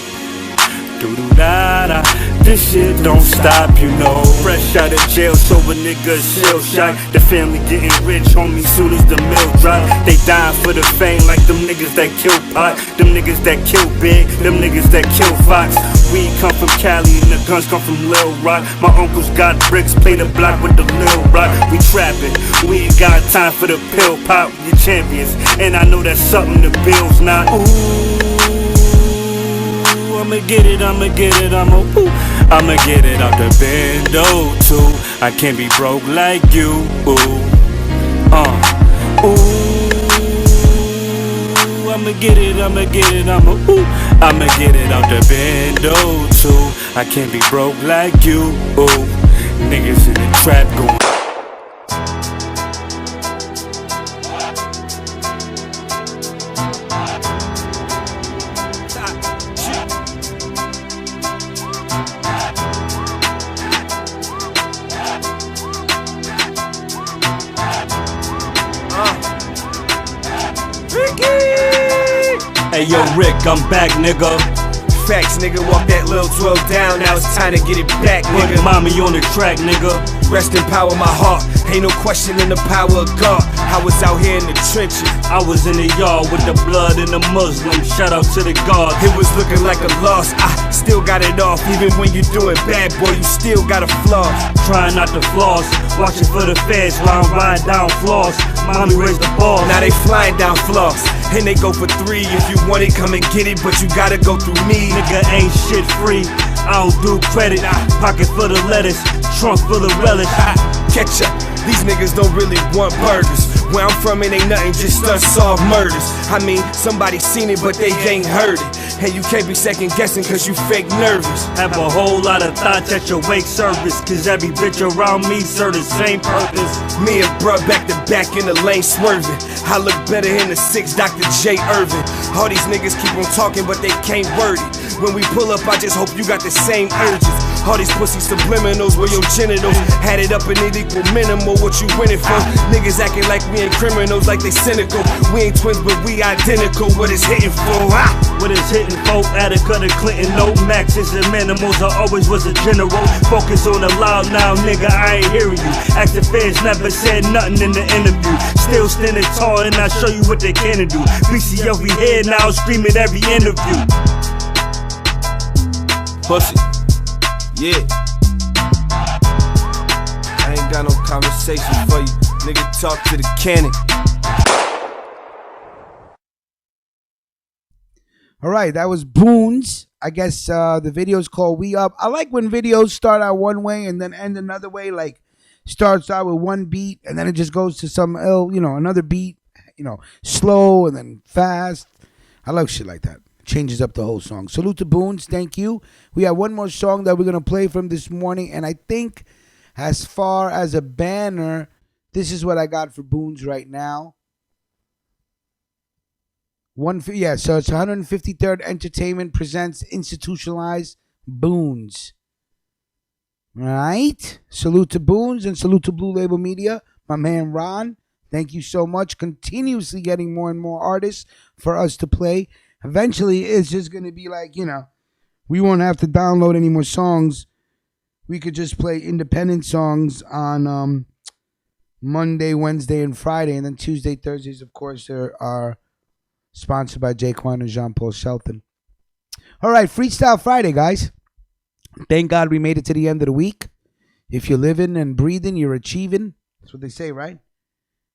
do-do-da-da. This shit don't stop, you know. Fresh out of jail, sober niggas shell shock. The family getting rich, homie, soon as the mill drop. They dying for the fame like them niggas that kill Pot. Them niggas that kill Big, them niggas that kill Fox. We come from Cali and the guns come from Lil Rock. My uncles got bricks, play the block with the Lil Rock. We trapping, we ain't got time for the pill pop. We champions, and I know that's something the Bills not. Ooh, I'ma get it out the bando too. I can't be broke like you. I'ma get it out the bando too. I can't be broke like you. Niggas in the trap going. Hey yo, Rick, I'm back, nigga. Facts, nigga, walk that little 12 down. Now it's time to get it back, nigga. Put mommy on the track, nigga. Rest in power, my heart. Ain't no question in the power of God. I was out here in the trenches. I was in the yard with the blood and the Muslim. Shout out to the God. It was looking like a loss. I still got it off. Even when you do it bad, boy, you still got a flaw. Trying not to floss. Watching for the feds while I'm riding down floss. Mommy raised the ball. Now they flying down floss. And they go for 3. If you want it, come and get it. But you gotta go through me. Nigga ain't shit free. I don't do credit. Pocket full of lettuce. Trunk full of relish. Catch up. These niggas don't really want burgers. Where I'm from, it ain't nothing, just unsolved murders. I mean, somebody seen it, but they ain't heard it. And you can't be second guessing cause you fake nervous. Have a whole lot of thoughts at your wake service, cause every bitch around me serve the same purpose. Me and bruh back to back in the lane swerving. I look better in the 6 Dr. J. Irvin. All these niggas keep on talking, but they can't word it. When we pull up, I just hope you got the same urges. All these pussy subliminals where your genitals had it up and it equal minimal. What you winning for? Niggas acting like we ain't criminals, like they cynical. We ain't twins, but we identical. What it's hitting for? What it's hitting for? Attica to Clinton, no maxes and minimals. I always was a general. Focus on the loud now, nigga. I ain't hearing you. Active fans never said nothing in the interview. Still standing tall, and I show you what they can do. BCL we head now, screaming every interview. Pussy. Yeah. I ain't got no conversation for you. Nigga, talk to the cannon. All right, that was Boons. I guess the video's called We Up. I like when videos start out one way and then end another way. Like, starts out with one beat and then it just goes to some, another beat, slow and then fast. I like shit like that. Changes up the whole song. Salute to Boons. Thank you. We have one more song that we're going to play from this morning. And I think as far as a banner, this is what I got for Boons right now. So it's 153rd Entertainment presents Institutionalized Boons. All right. Salute to Boons and salute to Blue Label Media. My man Ron, thank you so much. Continuously getting more and more artists for us to play. Eventually, it's just going to be like, we won't have to download any more songs. We could just play independent songs on Monday, Wednesday, and Friday. And then Tuesday, Thursdays, of course, there are sponsored by Jaquan and Jean-Paul Shelton. All right, Freestyle Friday, guys. Thank God we made it to the end of the week. If you're living and breathing, you're achieving. That's what they say, right?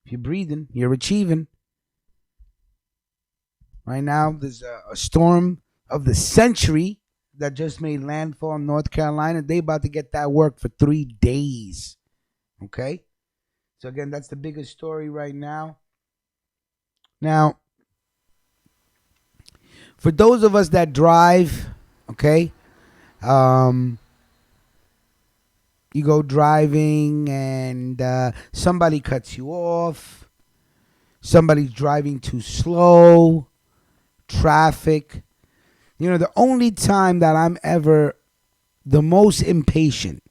If you're breathing, you're achieving. Right now, there's a storm of the century that just made landfall in North Carolina. They about to get that work for 3 days. Okay? So, again, that's the biggest story right now. Now, for those of us that drive, okay, you go driving and somebody cuts you off. Somebody's driving too slow. Traffic. The only time that I'm ever the most impatient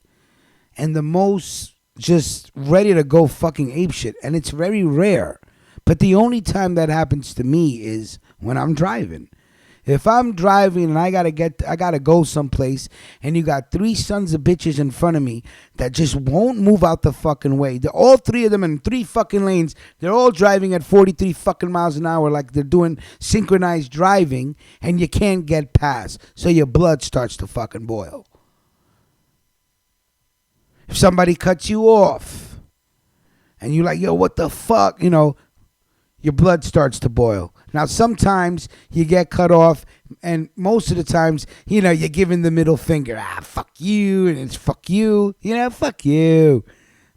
and the most just ready to go fucking apeshit, and it's very rare, but the only time that happens to me is when I'm driving. If I'm driving and I gotta go someplace and you got 3 sons of bitches in front of me that just won't move out the fucking way. They're all 3 of them in 3 fucking lanes. They're all driving at 43 fucking miles an hour like they're doing synchronized driving, and you can't get past. So your blood starts to fucking boil. If somebody cuts you off and you're like, yo, what the fuck? Your blood starts to boil. Now, sometimes you get cut off, and most of the times, you're giving the middle finger. Fuck you, and it's fuck you. Fuck you.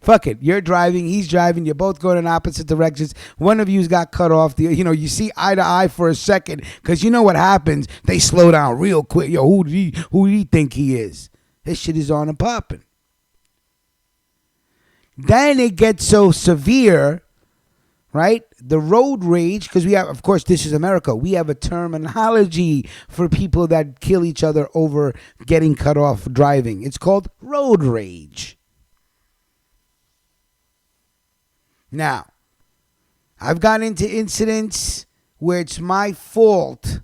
Fuck it. You're driving, he's driving, you're both going in opposite directions. One of you's got cut off. You see eye to eye for a second, because you know what happens? They slow down real quick. Yo, who do you think he is? This shit is on and popping. Then it gets so severe, right? The road rage, because we have, of course, this is America. We have a terminology for people that kill each other over getting cut off driving. It's called road rage. Now, I've gotten into incidents where it's my fault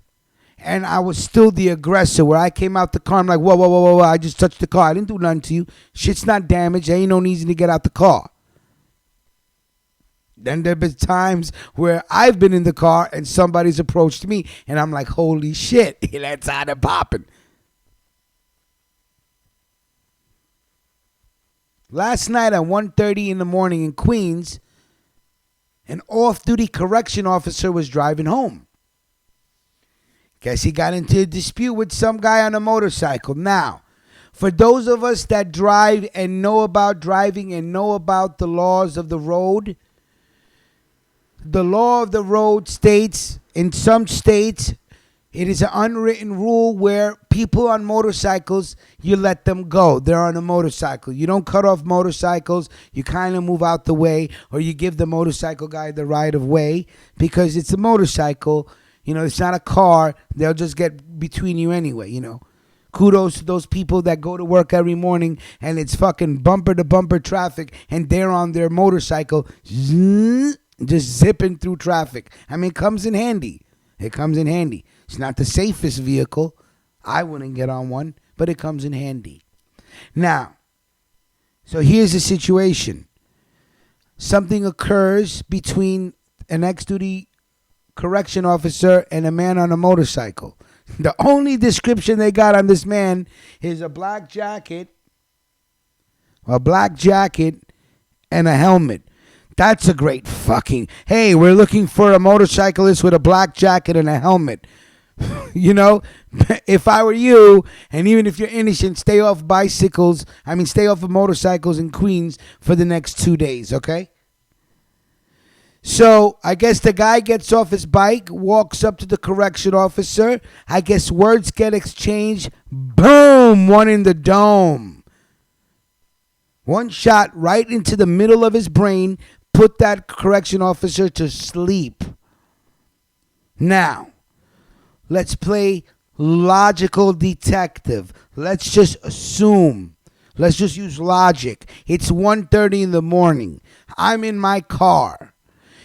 and I was still the aggressor, where I came out the car, I'm like, whoa, I just touched the car. I didn't do nothing to you. Shit's not damaged. There ain't no reason to get out the car. Then there have been times where I've been in the car and somebody's approached me and I'm like, holy shit, that's how they're popping. Last night at 1:30 in the morning in Queens, an off-duty correction officer was driving home. Guess he got into a dispute with some guy on a motorcycle. Now, For those of us that drive and know about driving and know about the laws of the road, the law of the road states, in some states, it is an unwritten rule where people on motorcycles, you let them go. They're on a motorcycle. You don't cut off motorcycles. You kind of move out the way, or you give the motorcycle guy the right of way because it's a motorcycle. It's not a car. They'll just get between you anyway, Kudos to those people that go to work every morning and it's fucking bumper to bumper traffic and they're on their motorcycle just zipping through traffic. I mean, it comes in handy. It comes in handy. It's not the safest vehicle. I wouldn't get on one, but it comes in handy. Now, so here's the situation. Something occurs between an ex-duty correction officer and a man on a motorcycle. The only description they got on this man is a black jacket and a helmet. That's a great fucking, hey, we're looking for a motorcyclist with a black jacket and a helmet. If I were you, and even if you're innocent, stay off of motorcycles in Queens for the next 2 days, okay? So I guess the guy gets off his bike, walks up to the correction officer. I guess words get exchanged. Boom, one in the dome. One shot right into the middle of his brain, put that correction officer to sleep. Now, let's play logical detective. Let's just assume. Let's just use logic. It's 1:30 in the morning. I'm in my car.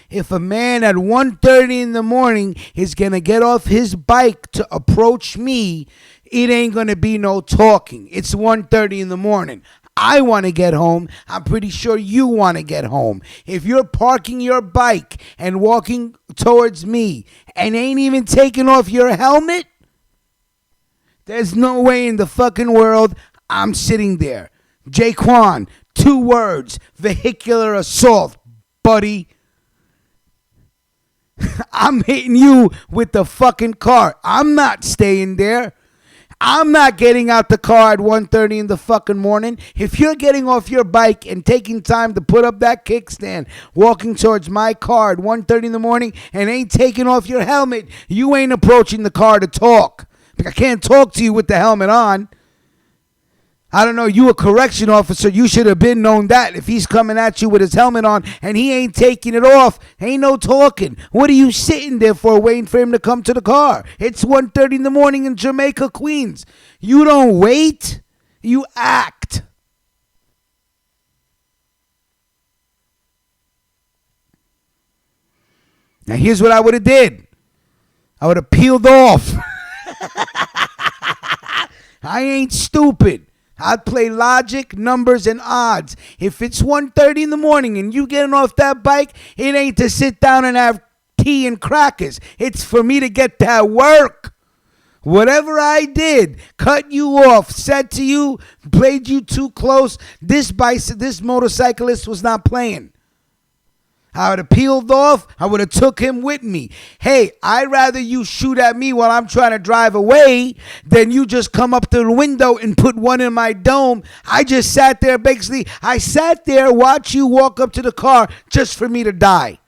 If a man at 1:30 in the morning is going to get off his bike to approach me, it ain't going to be no talking. It's 1:30 in the morning. I want to get home. I'm pretty sure you want to get home. If you're parking your bike and walking towards me and ain't even taking off your helmet, there's no way in the fucking world I'm sitting there. Jaquan, 2 words, vehicular assault, buddy. I'm hitting you with the fucking car. I'm not staying there. I'm not getting out the car at 1:30 in the fucking morning. If you're getting off your bike and taking time to put up that kickstand, walking towards my car at 1:30 in the morning and ain't taking off your helmet, you ain't approaching the car to talk. I can't talk to you with the helmet on. I don't know, you a correction officer, you should have been known that. If he's coming at you with his helmet on and he ain't taking it off, ain't no talking. What are you sitting there for, waiting for him to come to the car? It's 1:30 in the morning in Jamaica, Queens. You don't wait, you act. Now here's what I would have did. I would have peeled off. I ain't stupid. I'd play logic, numbers, and odds. If it's 1:30 in the morning and you getting off that bike, it ain't to sit down and have tea and crackers. It's for me to get that work. Whatever I did, cut you off, said to you, played you too close, this motorcyclist was not playing. I would have peeled off. I would have took him with me. Hey, I'd rather you shoot at me while I'm trying to drive away than you just come up to the window and put one in my dome. I just sat there, basically. I sat there, watch you walk up to the car just for me to die.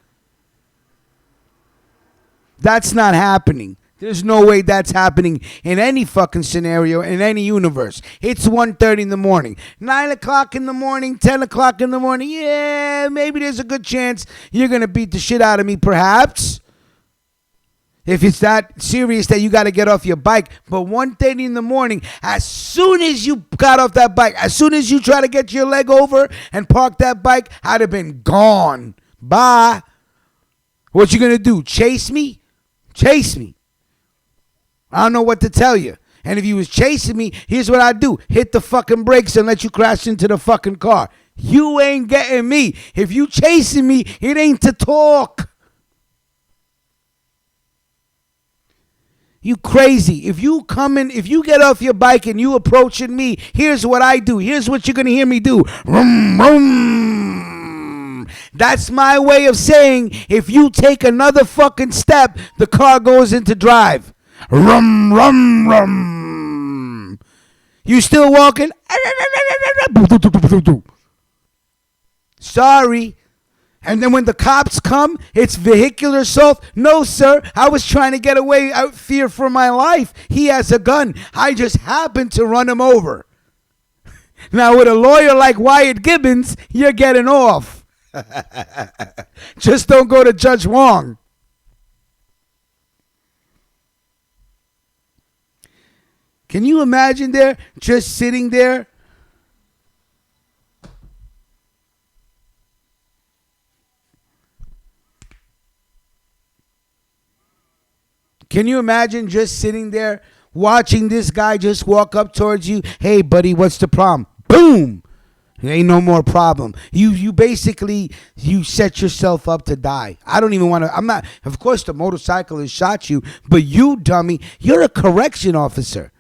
That's not happening. There's no way that's happening in any fucking scenario, in any universe. It's 1:30 in the morning. 9 o'clock in the morning, 10 o'clock in the morning. Yeah, maybe there's a good chance you're going to beat the shit out of me, perhaps. If it's that serious that you got to get off your bike. But 1:30 in the morning, as soon as you got off that bike, as soon as you try to get your leg over and park that bike, I'd have been gone. Bye. What you going to do? Chase me? Chase me. I don't know what to tell you. And if you was chasing me, here's what I do. Hit the fucking brakes and let you crash into the fucking car. You ain't getting me. If you chasing me, it ain't to talk. You crazy. If you get off your bike and you approaching me, here's what I do. Here's what you're going to hear me do. Vroom, vroom. That's my way of saying if you take another fucking step, the car goes into drive. Rum, rum, rum. You still walking? Sorry. And then when the cops come, it's vehicular assault. No, sir. I was trying to get away out fear for my life. He has a gun. I just happened to run him over. Now, with a lawyer like Wyatt Gibbons, you're getting off. Just don't go to Judge Wong. Can you imagine there, just sitting there? Can you imagine just sitting there watching this guy just walk up towards you? Hey, buddy, what's the problem? Boom! There ain't no more problem. You basically, you set yourself up to die. I don't even want to, I'm not, of course the motorcyclist shot you, but you, dummy, you're a correction officer.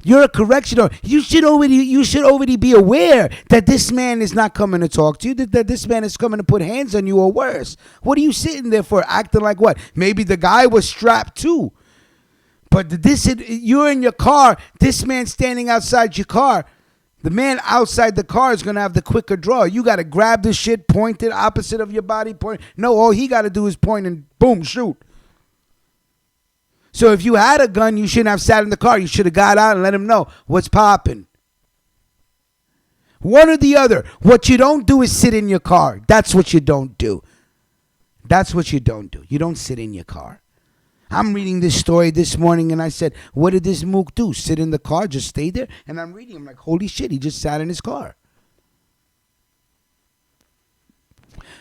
You're a correctional. You should already be aware that this man is not coming to talk to you, that this man is coming to put hands on you or worse. What are you sitting there for? Acting like what? Maybe the guy was strapped too. But you're in your car. This man standing outside your car. The man outside the car is going to have the quicker draw. You got to grab the shit, point it opposite of your body. Point. No, all he got to do is point and boom, shoot. So if you had a gun, you shouldn't have sat in the car. You should have got out and let him know what's popping. One or the other. What you don't do is sit in your car. That's what you don't do. That's what you don't do. You don't sit in your car. I'm reading this story this morning and I said, what did this mook do? Sit in the car, just stay there? And I'm reading, I'm like, holy shit, he just sat in his car.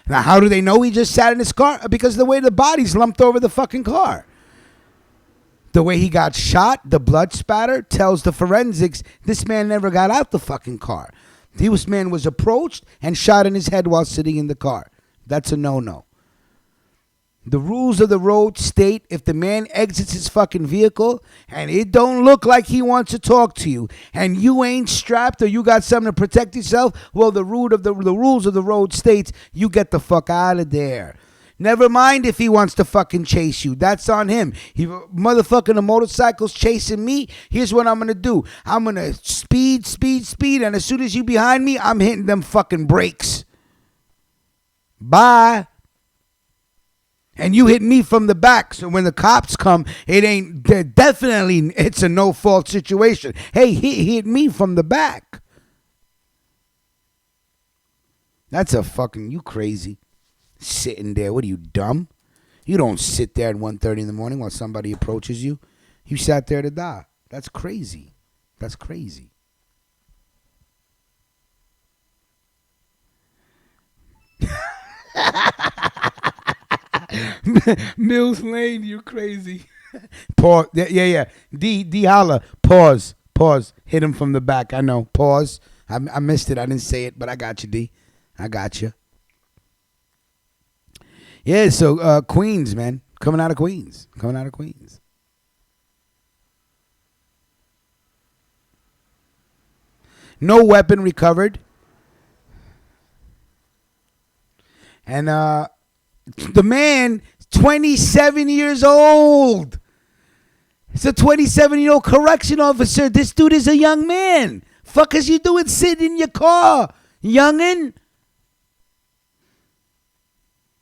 Now, how do they know he just sat in his car? Because the way the body's lumped over the fucking car. The way he got shot, the blood spatter, tells the forensics this man never got out the fucking car. This man was approached and shot in his head while sitting in the car. That's a no-no. The rules of the road state if the man exits his fucking vehicle and it don't look like he wants to talk to you and you ain't strapped or you got something to protect yourself, well, the rules of the road states you get the fuck out of there. Never mind if he wants to fucking chase you. That's on him. He motherfucking the motorcycle's chasing me. Here's what I'm going to do. I'm going to speed. And as soon as you behind me, I'm hitting them fucking brakes. Bye. And you hit me from the back. So when the cops come, it's a no-fault situation. Hey, he hit me from the back. That's a fucking, you crazy. Sitting there, what are you, dumb? You don't sit there at 1:30 in the morning while somebody approaches you. You sat there to die. That's crazy. That's crazy. Mills Lane, you crazy. Pause. Yeah. D holla. Pause. Hit him from the back. I know. Pause. I missed it. I didn't say it, but I got you, D. I got you. Yeah, so Queens, man. Coming out of Queens. No weapon recovered. And the man, 27 years old. It's a 27-year-old correction officer. This dude is a young man. Fuck is you doing sitting in your car, youngin'?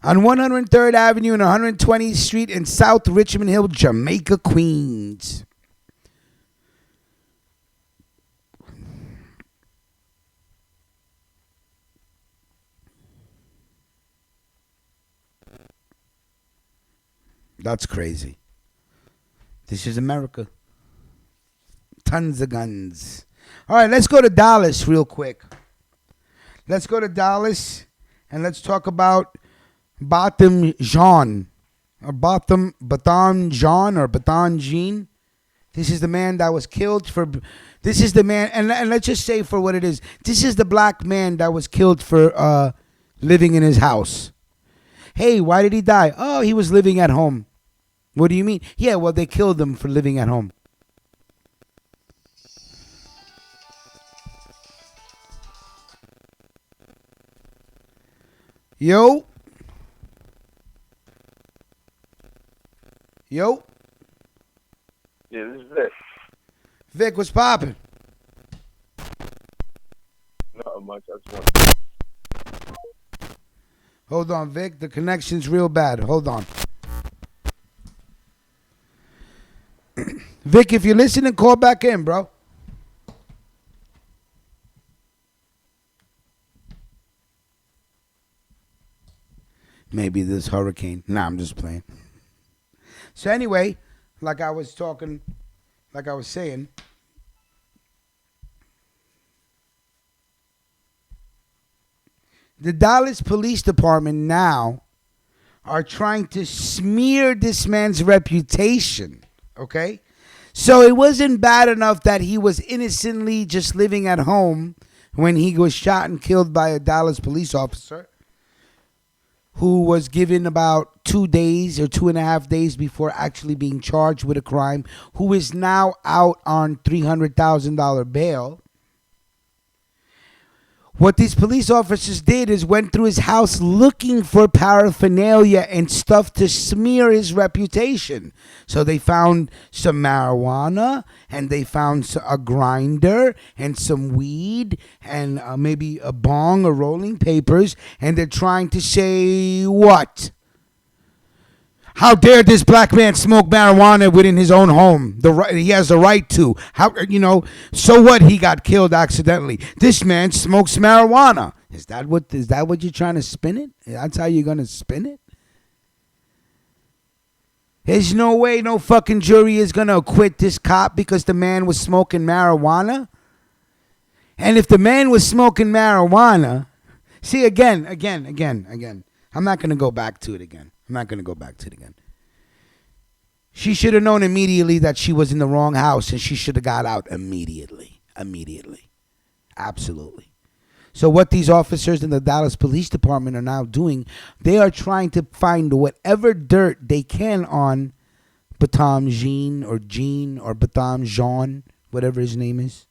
On 103rd Avenue and 120th Street in South Richmond Hill, Jamaica, Queens. That's crazy. This is America. Tons of guns. All right, let's go to Dallas real quick. Let's go to Dallas and let's talk about Baton Jean. Or Baton Jean or Baton Jean. This is the man that was killed for... This is the man... And let's just say for what it is. This is the black man that was killed for living in his house. Hey, why did he die? Oh, he was living at home. What do you mean? Yeah, well, they killed him for living at home. Yo. Yeah, this is Vic. Vic, what's poppin'? much. I just want. Hold on, Vic. The connection's real bad. Hold on. Vic, if you're listening, call back in, bro. Maybe this hurricane. Nah, I'm just playing. So anyway, like I was saying, the Dallas Police Department now are trying to smear this man's reputation, okay? So it wasn't bad enough that he was innocently just living at home when he was shot and killed by a Dallas police officer who was given about 2 days or 2.5 days before actually being charged with a crime, who is now out on $300,000 bail. What these police officers did is went through his house looking for paraphernalia and stuff to smear his reputation. So they found some marijuana, and they found a grinder and some weed and maybe a bong or rolling papers, and they're trying to say what? How dare this black man smoke marijuana within his own home? He has the right to. So what? He got killed accidentally. This man smokes marijuana. Is that what you're trying to spin it? That's how you're going to spin it? There's no way no fucking jury is going to acquit this cop because the man was smoking marijuana. And if the man was smoking marijuana, see, again. I'm not going to go back to it again. She should have known immediately that she was in the wrong house, and she should have got out immediately. Absolutely. So what these officers in the Dallas Police Department are now doing, they are trying to find whatever dirt they can on Batam Jean or Batam Jean, whatever his name is.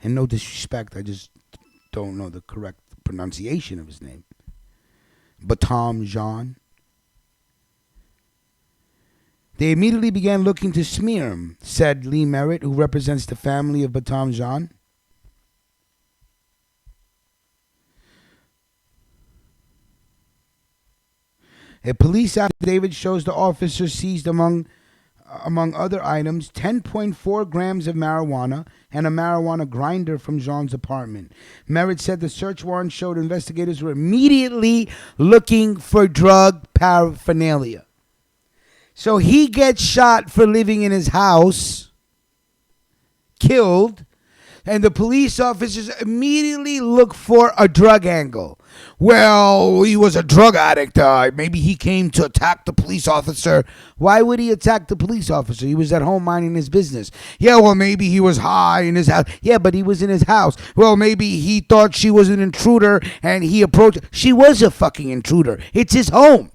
And no disrespect, I just don't know the correct pronunciation of his name. Batam Jean. They immediately began looking to smear him, said Lee Merritt, who represents the family of Batam Jean. A police affidavit shows the officer seized among other items 10.4 grams of marijuana and a marijuana grinder from Jean's apartment. Merritt said the search warrant showed investigators were immediately looking for drug paraphernalia. So he gets shot for living in his house, killed, and the police officers immediately look for a drug angle. Well, he was a drug addict. Maybe he came to attack the police officer. Why would he attack the police officer? He was at home minding his business. Yeah, well, maybe he was high in his house. Yeah, but he was in his house. Well, maybe he thought she was an intruder and he approached. She was a fucking intruder. It's his home.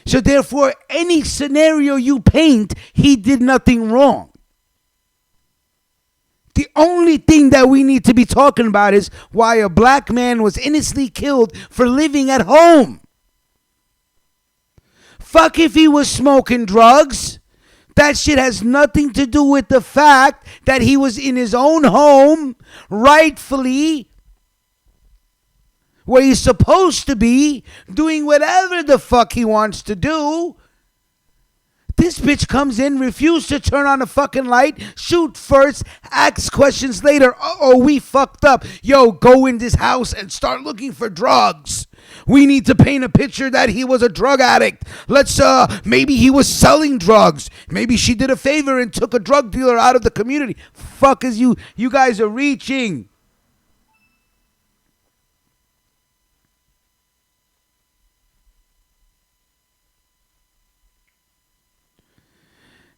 So therefore, any scenario you paint, he did nothing wrong. The only thing that we need to be talking about is why a black man was innocently killed for living at home. Fuck if he was smoking drugs. That shit has nothing to do with the fact that he was in his own home, rightfully, where he's supposed to be, doing whatever the fuck he wants to do. This bitch comes in, refuses to turn on the fucking light, shoot first, asks questions later. Uh-oh, we fucked up. Yo, go in this house and start looking for drugs. We need to paint a picture that he was a drug addict. Maybe he was selling drugs. Maybe she did a favor and took a drug dealer out of the community. Fuck is you guys are reaching.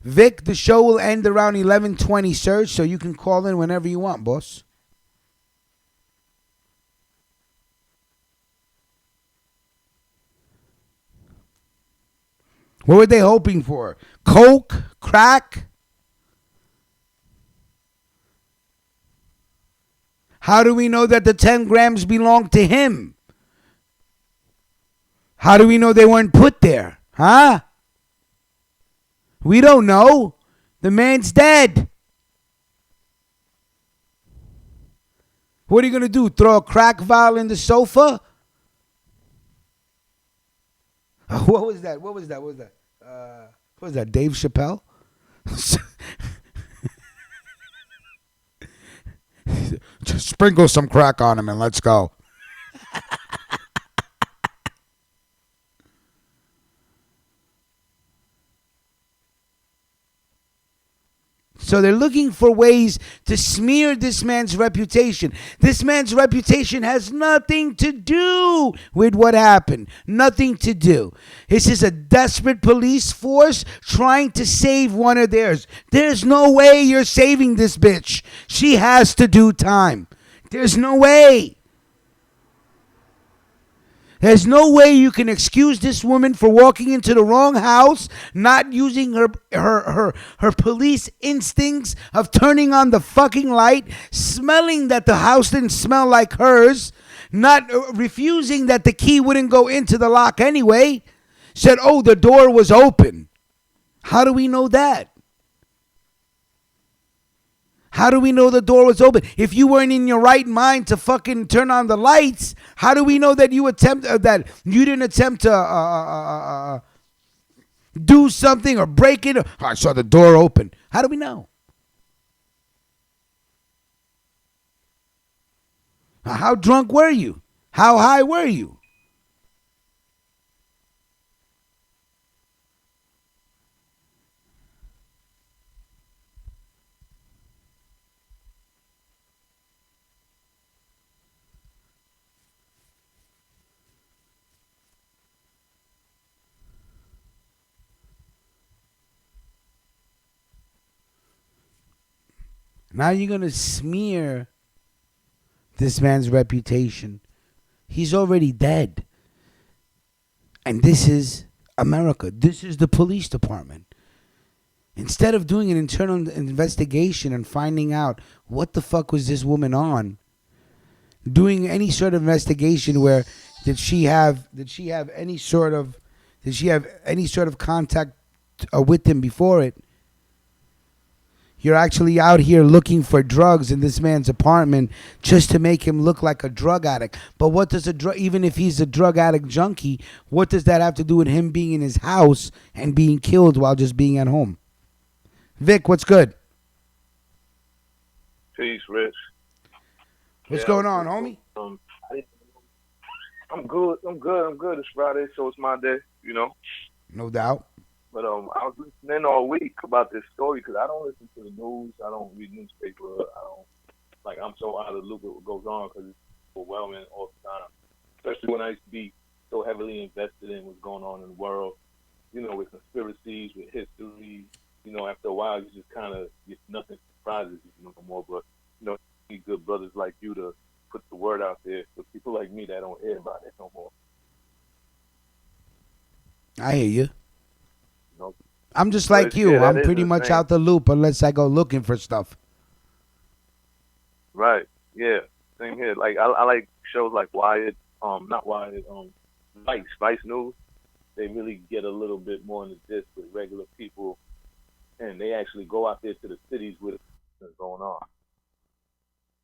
Vic, the show will end around 11:20, Serge, so you can call in whenever you want, boss. What were they hoping for? Coke? Crack? How do we know that the 10 grams belong to him? How do we know they weren't put there? Huh? We don't know. The man's dead. What are you gonna do? Throw a crack vial in the sofa? What was that? What was that? What was that? Dave Chappelle? Just sprinkle some crack on him and let's go. So they're looking for ways to smear this man's reputation. This man's reputation has nothing to do with what happened. Nothing to do. This is a desperate police force trying to save one of theirs. There's no way you're saving this bitch. She has to do time. There's no way. There's no way you can excuse this woman for walking into the wrong house, not using her police instincts of turning on the fucking light, smelling that the house didn't smell like hers, not refusing that the key wouldn't go into the lock anyway. Said, oh, the door was open. How do we know that? How do we know the door was open? If you weren't in your right mind to fucking turn on the lights, how do we know that you didn't attempt to do something or break it? I saw the door open. How do we know? How drunk were you? How high were you? Now you're going to smear this man's reputation. He's already dead. And this is America. This is the police department. Instead of doing an internal investigation and finding out what the fuck was this woman on, doing any sort of investigation where did she have any sort of contact with him before it, you're actually out here looking for drugs in this man's apartment just to make him look like a drug addict. But what does even if he's a drug addict junkie, what does that have to do with him being in his house and being killed while just being at home? Vic, what's good? Peace, Rich. What's going on, homie? I'm good. It's Friday, so it's my day, you know. No doubt. But I was listening all week about this story because I don't listen to the news. I don't read newspaper. I'm so out of the loop with what goes on because it's overwhelming all the time. Especially when I used to be so heavily invested in what's going on in the world, you know, with conspiracies, with history. You know, after a while, you just kind of get nothing surprises you no more. But, you know, you need good brothers like you to put the word out there for people like me that don't hear about it no more. I hear you. You know? I'm just like you. I'm pretty much out the loop unless I go looking for stuff. Right. Yeah. Same here. Like I like shows like Wired, not Wired, Vice News. They really get a little bit more into this with regular people, and they actually go out there to the cities with what's going on.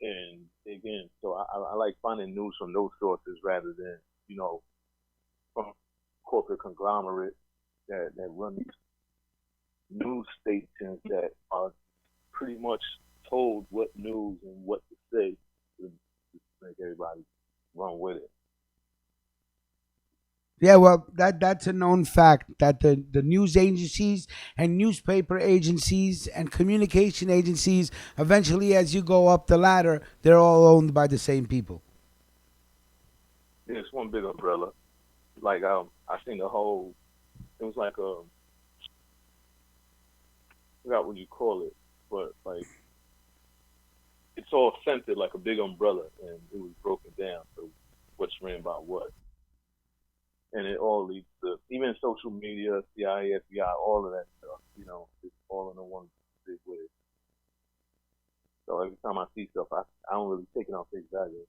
And again, so I like finding news from those sources rather than, you know, from corporate conglomerate that run these news stations that are pretty much told what news and what to say to make everybody run with it. Yeah, well, that's a known fact that the news agencies and newspaper agencies and communication agencies, eventually as you go up the ladder, they're all owned by the same people. Yeah, it's one big umbrella. Like I seen the whole, it was like I forgot what you call it, but like it's all centered like a big umbrella, and it was broken down. So what's ran by what? And it all leads to, even social media, CIA, FBI, all of that stuff, you know, it's all in the one big way. So every time I see stuff, I don't really take it on face value.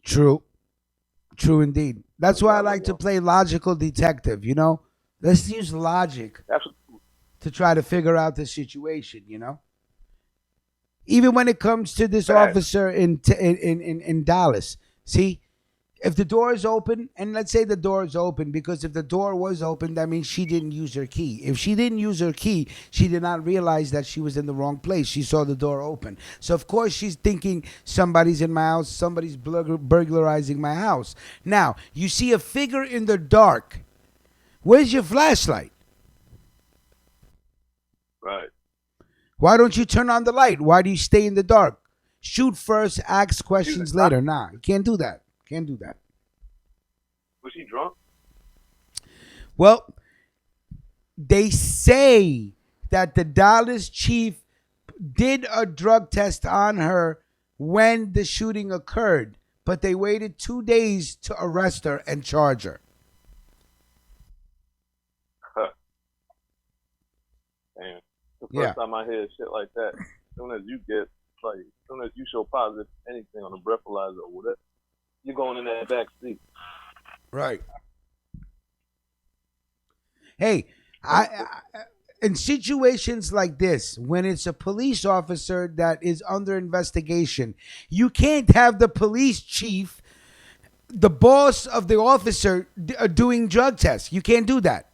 True. True indeed. That's why I like to play logical detective, you know? Let's use logic to try to figure out the situation, you know? Even when it comes to this Facts. officer in Dallas, see, if the door is open, and let's say the door is open, because if the door was open, that means she didn't use her key. If she didn't use her key, she did not realize that she was in the wrong place. She saw the door open. So, of course, she's thinking somebody's in my house, somebody's burglarizing my house. Now, you see a figure in the dark. Where's your flashlight? Right. Why don't you turn on the light? Why do you stay in the dark? Shoot first, ask questions later. Nah, you can't do that. Can't do that. Was she drunk? Well, they say that the Dallas chief did a drug test on her when the shooting occurred, but they waited 2 days to arrest her and charge her. Damn. The Yeah. first time I hear shit like that, as soon as you show positive anything on a breathalyzer or whatever, you're going in that back seat. Right. Hey, in situations like this, when it's a police officer that is under investigation, you can't have the police chief, the boss of the officer, doing drug tests. You can't do that.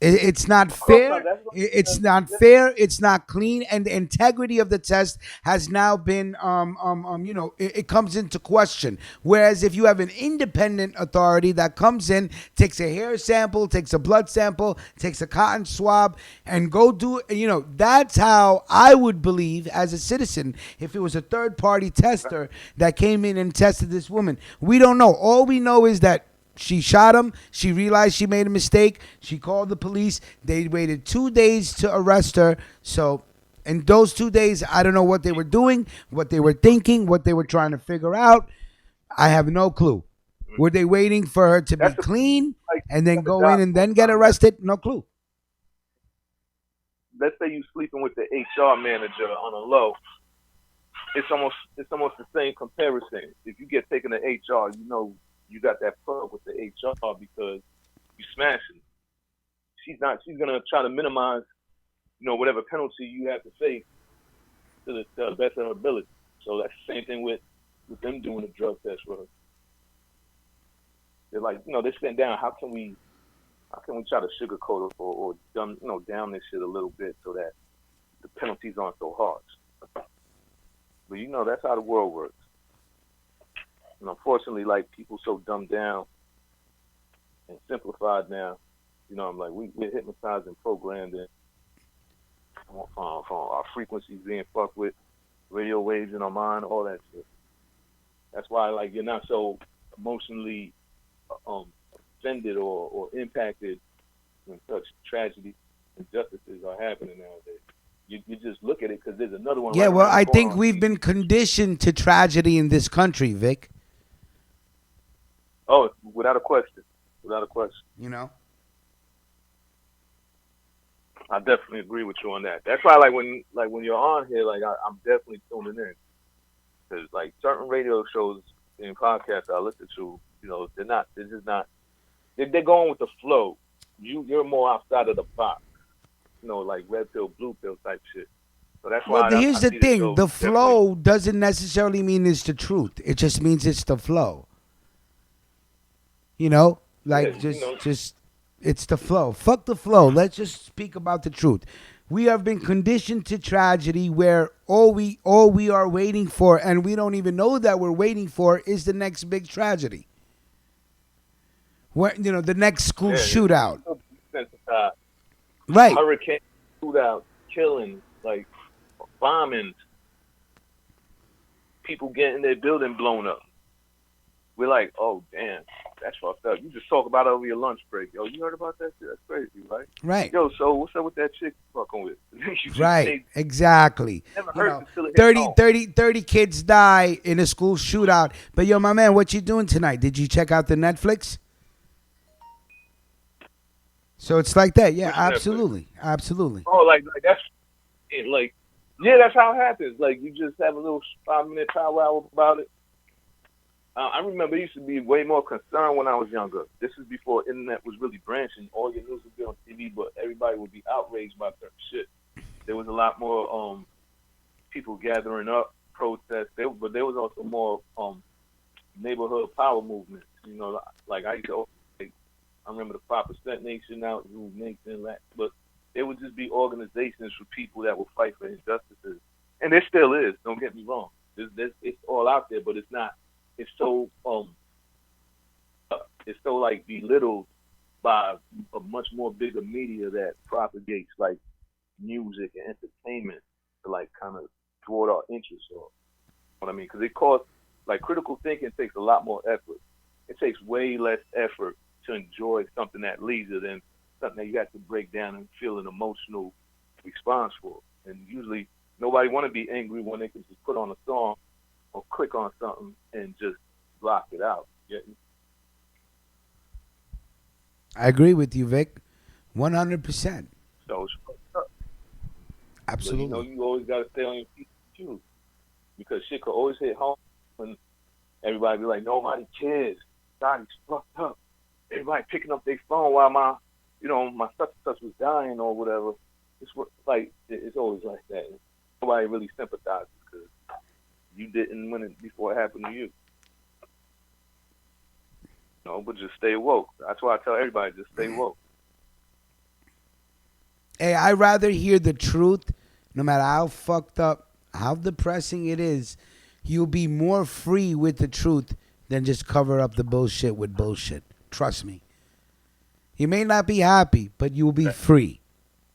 It's not fair. It's not fair. It's not clean, and the integrity of the test has now been, it comes into question. Whereas if you have an independent authority that comes in, takes a hair sample, takes a blood sample, takes a cotton swab, and go do, that's how I would believe as a citizen if it was a third-party tester that came in and tested this woman. We don't know. All we know is that she shot him. She realized she made a mistake. She called the police. They waited 2 days to arrest her. So in those 2 days, I don't know what they were doing, what they were thinking, what they were trying to figure out. I have no clue. Were they waiting for her to be clean and then go in and then get arrested? No clue. Let's say you sleeping with the HR manager on a low. It's almost the same comparison. If you get taken to HR, you got that plug with the HR because you smashing. She's gonna try to minimize, whatever penalty you have to face to the best of her ability. So that's the same thing with them doing a drug test for her. They're like, they're sitting down. How can we try to sugarcoat it or down this shit a little bit so that the penalties aren't so harsh? But that's how the world works. And unfortunately, people so dumbed down and simplified now. I'm like, we're hypnotized and programmed in from our frequencies being fucked with, radio waves in our mind, all that shit. That's why, you're not so emotionally offended or impacted when such tragedy and injustices are happening nowadays. You just look at it because there's another one. Yeah, right well, around I the think corner. we've been conditioned to tragedy in this country, Vic. Oh, without a question. Without a question. I definitely agree with you on that. That's why, when you're on here, I'm definitely tuning in because certain radio shows and podcasts I listen to, they're going with the flow. You're more outside of the box, like red pill, blue pill type shit. So that's why. Well, here's the thing: the flow definitely doesn't necessarily mean it's the truth. It just means it's the flow. Just it's the flow. Fuck the flow. Let's just speak about the truth. We have been conditioned to tragedy where all we are waiting for, and we don't even know that we're waiting for, is the next big tragedy. Where the next school shootout. Right. Hurricane shootout, killing, bombings, people getting their building blown up. We're like, oh damn, that's fucked up. You just talk about it over your lunch break. Yo, you heard about that shit? That's crazy, right? Right. Yo, so what's up with that chick you fucking with? Right. Exactly. Never heard until it hit home. 30 kids die in a school shootout. But yo, my man, what you doing tonight? Did you check out the Netflix? So it's like that. Yeah, absolutely. Netflix? Absolutely. Oh, that's it. Yeah, that's how it happens. You just have a little 5-minute powwow about it. I remember it used to be way more concerned when I was younger. This is before internet was really branching. All your news would be on TV, but everybody would be outraged by certain shit. There was a lot more people gathering up, protests. But there was also more neighborhood power movements. You know, like I used to. I remember the 5% Nation out, New Nation, but there would just be organizations for people that would fight for injustices, and there still is. Don't get me wrong. It's all out there, but it's not. It's so like belittled by a much more bigger media that propagates like music and entertainment to like kind of thwart our interests. Or what I mean, because it costs like critical thinking takes a lot more effort. It takes way less effort to enjoy something that leisure than something that you have to break down and feel an emotional response for. And usually nobody want to be angry when they can just put on a song or click on something and just block it out. I agree with you, Vic. 100%. So it's fucked up. Absolutely. But, you always got to stay on your feet too, because shit could always hit home when everybody be like, nobody cares. God, he's fucked up. Everybody picking up their phone while my such and such was dying or whatever. It's like it's always like that. Nobody really sympathizes because you didn't win it before it happened to you. But just stay woke. That's why I tell everybody, just stay woke. Hey, I'd rather hear the truth, no matter how fucked up, how depressing it is. You'll be more free with the truth than just cover up the bullshit with bullshit. Trust me. You may not be happy, but you will be free.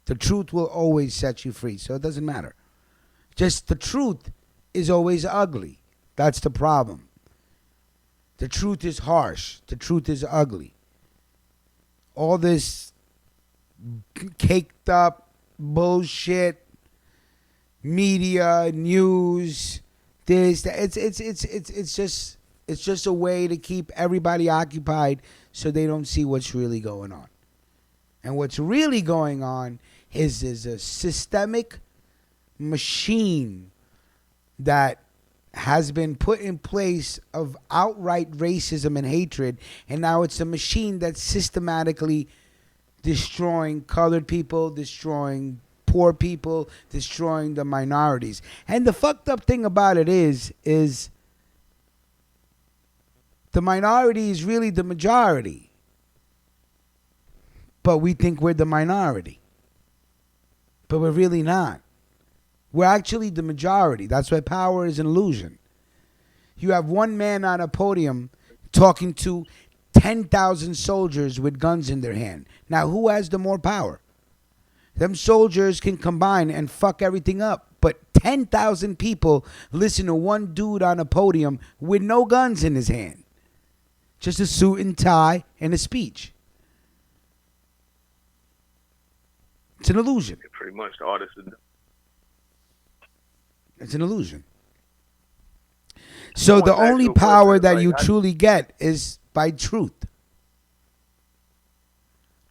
The truth will always set you free, so it doesn't matter. Just the truth is always ugly. That's the problem. The truth is harsh. The truth is ugly. All this caked up bullshit, media, news, this, it's just a way to keep everybody occupied so they don't see what's really going on. And what's really going on is a systemic machine that has been put in place of outright racism and hatred, and now it's a machine that's systematically destroying colored people, destroying poor people, destroying the minorities. And the fucked up thing about it is the minority is really the majority. But we think we're the minority. But we're really not. We're actually the majority. That's why power is an illusion. You have one man on a podium talking to 10,000 soldiers with guns in their hand. Now, who has the more power? Them soldiers can combine and fuck everything up. But 10,000 people listen to one dude on a podium with no guns in his hand. Just a suit and tie and a speech. It's an illusion. Pretty much the artist. It's an illusion. So the only power that you truly get is by truth.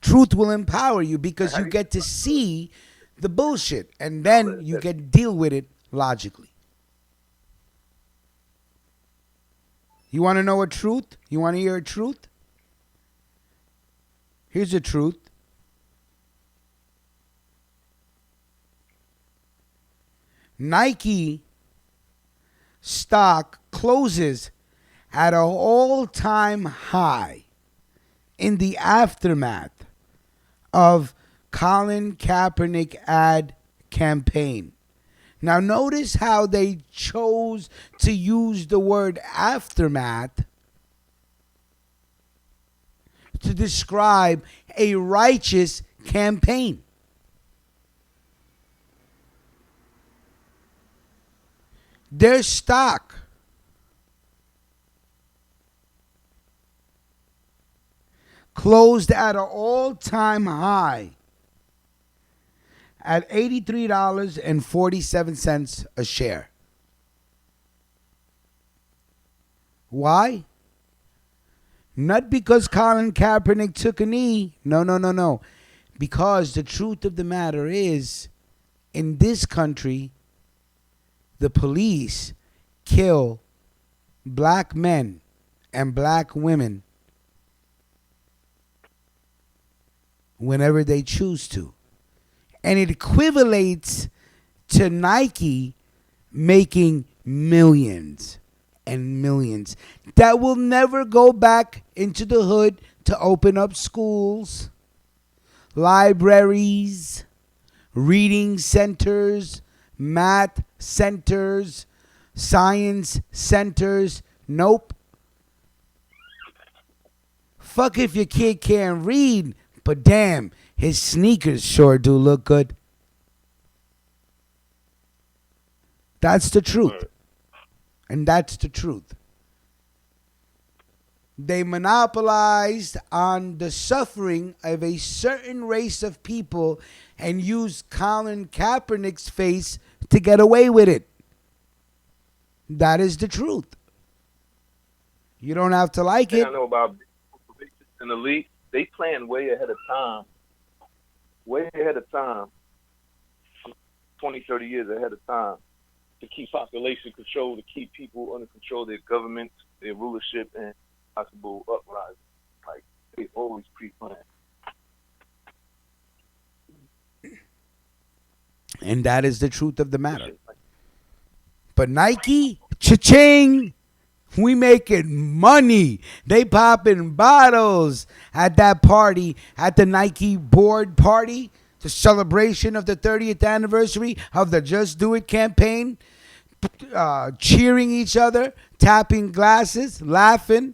Truth will empower you because you get to see the bullshit and then you get to deal with it logically. You want to know a truth? You want to hear a truth? Here's the truth. Nike stock closes at an all-time high in the aftermath of Colin Kaepernick ad campaign. Now notice how they chose to use the word aftermath to describe a righteous campaign. Their stock closed at an all-time high at $83.47 a share. Why? Not because Colin Kaepernick took a knee. No. Because the truth of the matter is, in this country, the police kill black men and black women whenever they choose to. And it equivalates to Nike making millions and millions that will never go back into the hood to open up schools, libraries, reading centers, math centers, science centers. Nope. Fuck if your kid can't read, but damn, his sneakers sure do look good. That's the truth. And that's the truth. They monopolized on the suffering of a certain race of people and used Colin Kaepernick's face to get away with it. That is the truth. You don't have to like it. I know about an elite. They plan way ahead of time. Way ahead of time. 20, 30 years ahead of time. To keep population control, to keep people under control of their government, their rulership, and possible uprising. Like, they always pre-plan. And that is the truth of the matter. But Nike, cha-ching, we making money. They popping bottles at that party, at the Nike board party, the celebration of the 30th anniversary of the Just Do It campaign, cheering each other, tapping glasses, laughing,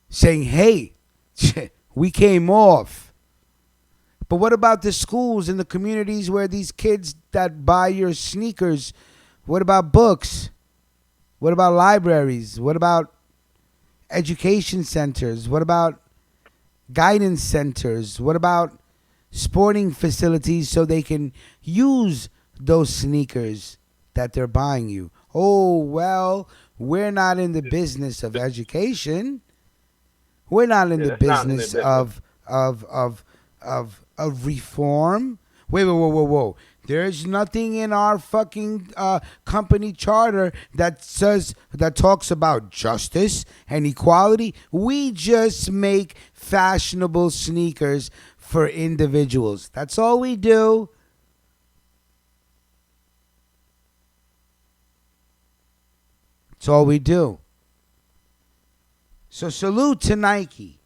saying, hey, we came off. But what about the schools and the communities where these kids that buy your sneakers? What about books? What about libraries? What about education centers? What about guidance centers? What about sporting facilities so they can use those sneakers that they're buying you? Oh, well, we're not in the business of education. We're not in the business of reform. Whoa. There's nothing in our fucking company charter that talks about justice and equality. We just make fashionable sneakers for individuals. That's all we do. That's all we do. So salute to Nike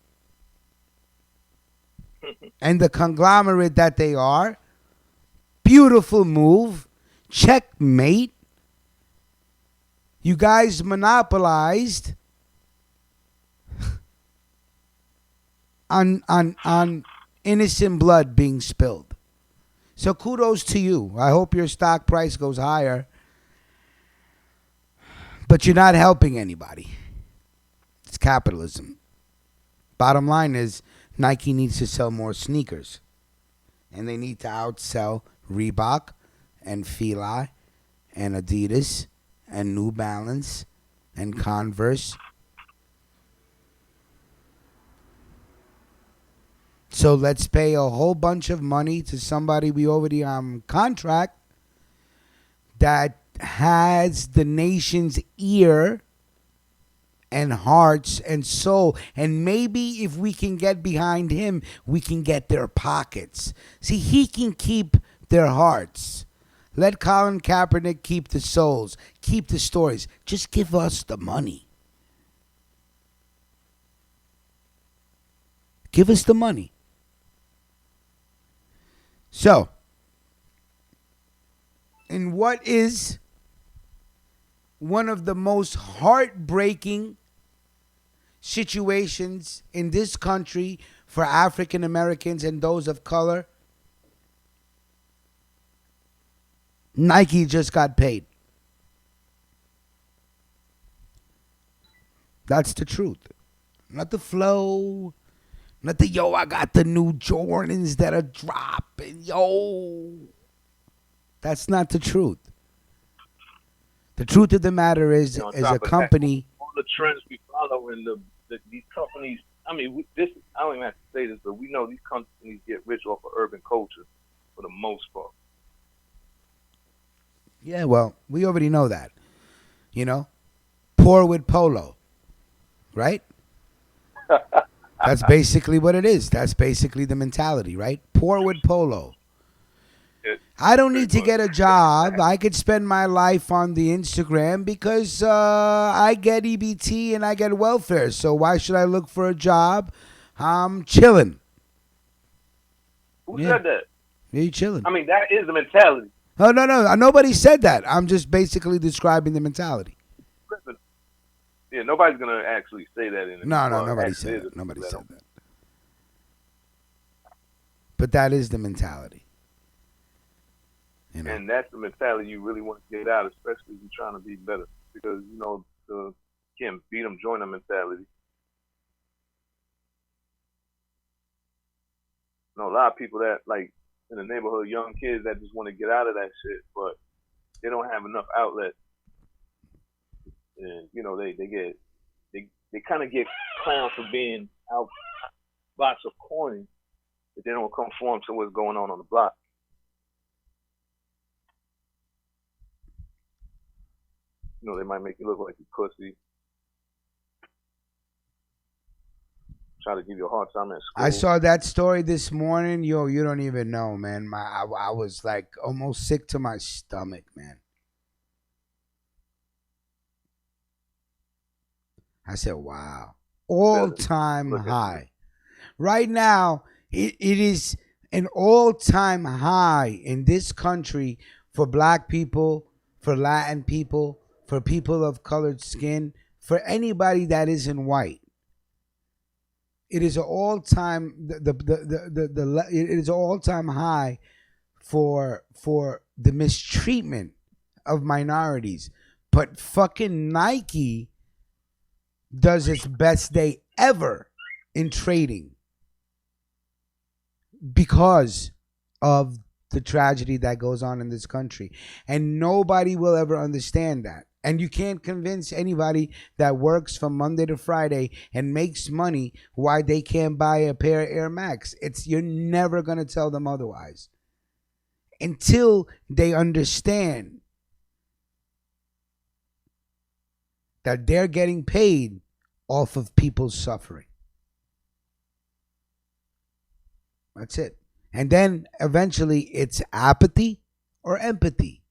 and the conglomerate that they are. Beautiful move. Checkmate. You guys monopolized on innocent blood being spilled. So kudos to you. I hope your stock price goes higher. But you're not helping anybody. It's capitalism. Bottom line is Nike needs to sell more sneakers. And they need to outsell Reebok and Fila and Adidas and New Balance and Converse. So let's pay a whole bunch of money to somebody we already on contract that has the nation's ear and hearts and soul. And maybe if we can get behind him, we can get their pockets. See, he can keep their hearts. Let Colin Kaepernick keep the souls, keep the stories. Just give us the money. Give us the money. So, in what is one of the most heartbreaking situations in this country for African Americans and those of color, Nike just got paid. That's the truth. Not the flow. Not the, yo, I got the new Jordans that are dropping. Yo. That's not the truth. The truth of the matter is, as a company. All the trends we follow in these companies, I mean, I don't even have to say this, but we know these companies get rich off of urban culture for the most part. Yeah, well, we already know that. You know? Poor with polo. Right? That's basically what it is. That's basically the mentality, right? Poor with polo. Yeah, I don't need to get a job. I could spend my life on the Instagram because I get EBT and I get welfare. So why should I look for a job? I'm chilling. Who Yeah. said that? You chilling? I mean, that is the mentality. Oh no! Nobody said that. I'm just basically describing the mentality. Yeah, nobody's gonna actually say that in the No, nobody said that. Nobody said that. But that is the mentality. You know? And that's the mentality you really want to get out, especially if you're trying to be better. Because, the can't beat them, join them mentality. A lot of people that, like, in the neighborhood, young kids that just want to get out of that shit, but they don't have enough outlet. And, they kind of get clowned for being out lots of corny, but they don't conform to what's going on the block. They might make you look like you pussy. Try to give you a hard time at school. I saw that story this morning. Yo, you don't even know, man. I was like almost sick to my stomach, man. I said, wow. All-time high. Right now, it is an all-time high in this country for black people, for Latin people, for people of colored skin, for anybody that isn't white. It is an all-time it is an all-time high for the mistreatment of minorities. But fucking Nike does its best day ever in trading because of the tragedy that goes on in this country. And nobody will ever understand that. And you can't convince anybody that works from Monday to Friday and makes money why they can't buy a pair of Air Max. You're never going to tell them otherwise until they understand that they're getting paid off of people's suffering. That's it. And then eventually it's apathy or empathy.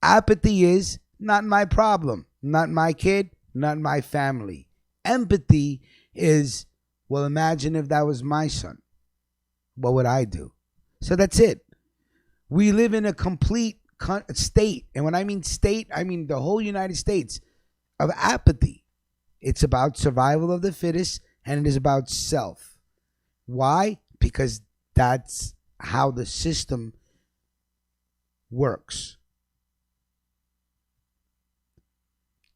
Apathy is not my problem, not my kid, not my family. Empathy is, well, imagine if that was my son. What would I do? So that's it. We live in a complete state. And when I mean state, I mean the whole United States of apathy. It's about survival of the fittest and it is about self. Why? Because that's how the system works.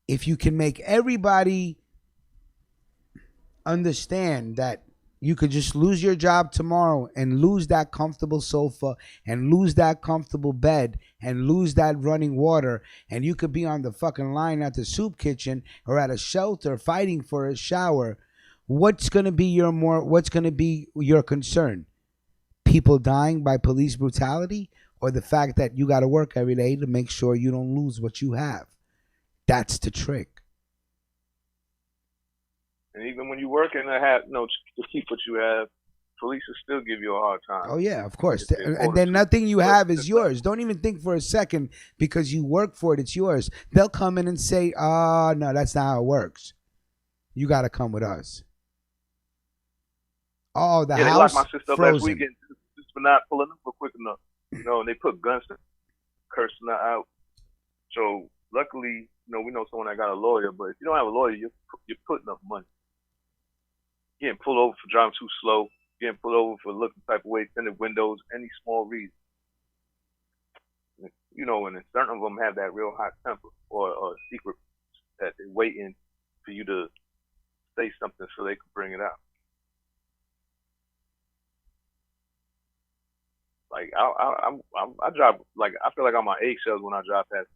If you can make everybody understand that you could just lose your job tomorrow and lose that comfortable sofa and lose that comfortable bed and lose that running water, and you could be on the fucking line at the soup kitchen or at a shelter fighting for a shower, what's going to be your concern? People dying by police brutality, or the fact that you got to work every day to make sure you don't lose what you have? That's the trick. And even when you work and to keep what you have, police will still give you a hard time. Oh yeah, of course. And then nothing you have is yours. Don't even think for a second because you work for it, it's yours. They'll come in and say, "Oh no, that's not how it works. You got to come with us." Oh, the house they locked my sister up last frozen. weekend just for not pulling up quick enough. And they put guns to cursing her out. So luckily, we know someone that got a lawyer. But if you don't have a lawyer, you're putting up money. Getting pulled over for driving too slow. Getting pulled over for looking type of way, tinted windows, any small reason. And then certain of them have that real hot temper or a secret that they're waiting for you to say something so they can bring it out. Like I drive, like I feel like I'm on eggshells when I drive past.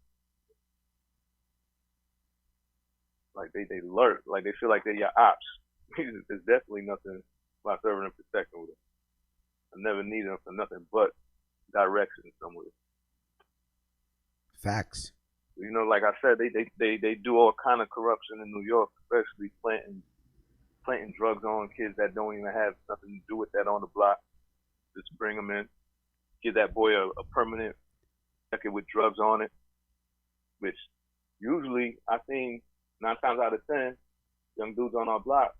Like they lurk, like they feel like they're your ops. There's definitely nothing about serving and protecting with it. I never needed them for nothing but direction somewhere. Facts. Like I said, they do all kind of corruption in New York, especially planting drugs on kids that don't even have nothing to do with that on the block. Just bring them in. give that boy a permanent record with drugs on it, which usually I seen 9 times out of 10, young dudes on our block,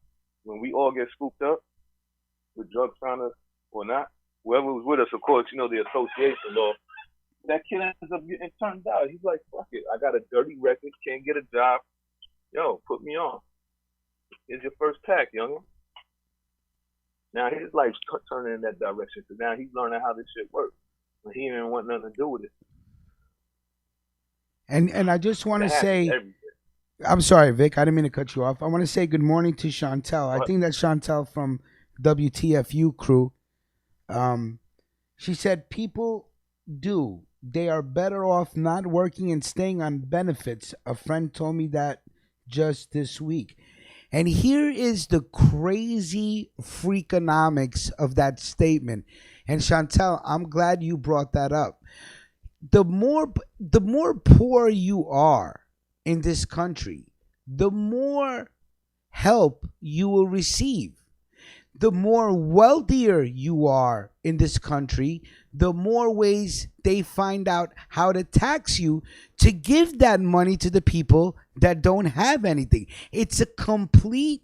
when we all get scooped up with drugs trying to, or not, whoever was with us, of course, the association law, that kid ends up getting turned out. He's like, fuck it, I got a dirty record, can't get a job. Yo, put me on. Here's your first pack, youngin'. Now his life's turning in that direction, because now he's learning how this shit works. But he didn't want nothing to do with it. And I just want to say, I'm sorry, Vic, I didn't mean to cut you off. I want to say good morning to Chantel. I think that's Chantel from WTFU crew. She said people they are better off not working and staying on benefits. A friend told me that just this week. And here is the crazy freakonomics of that statement. And Chantel, I'm glad you brought that up. The more poor you are in this country, the more help you will receive. The more wealthier you are in this country, the more ways they find out how to tax you to give that money to the people that don't have anything. It's a complete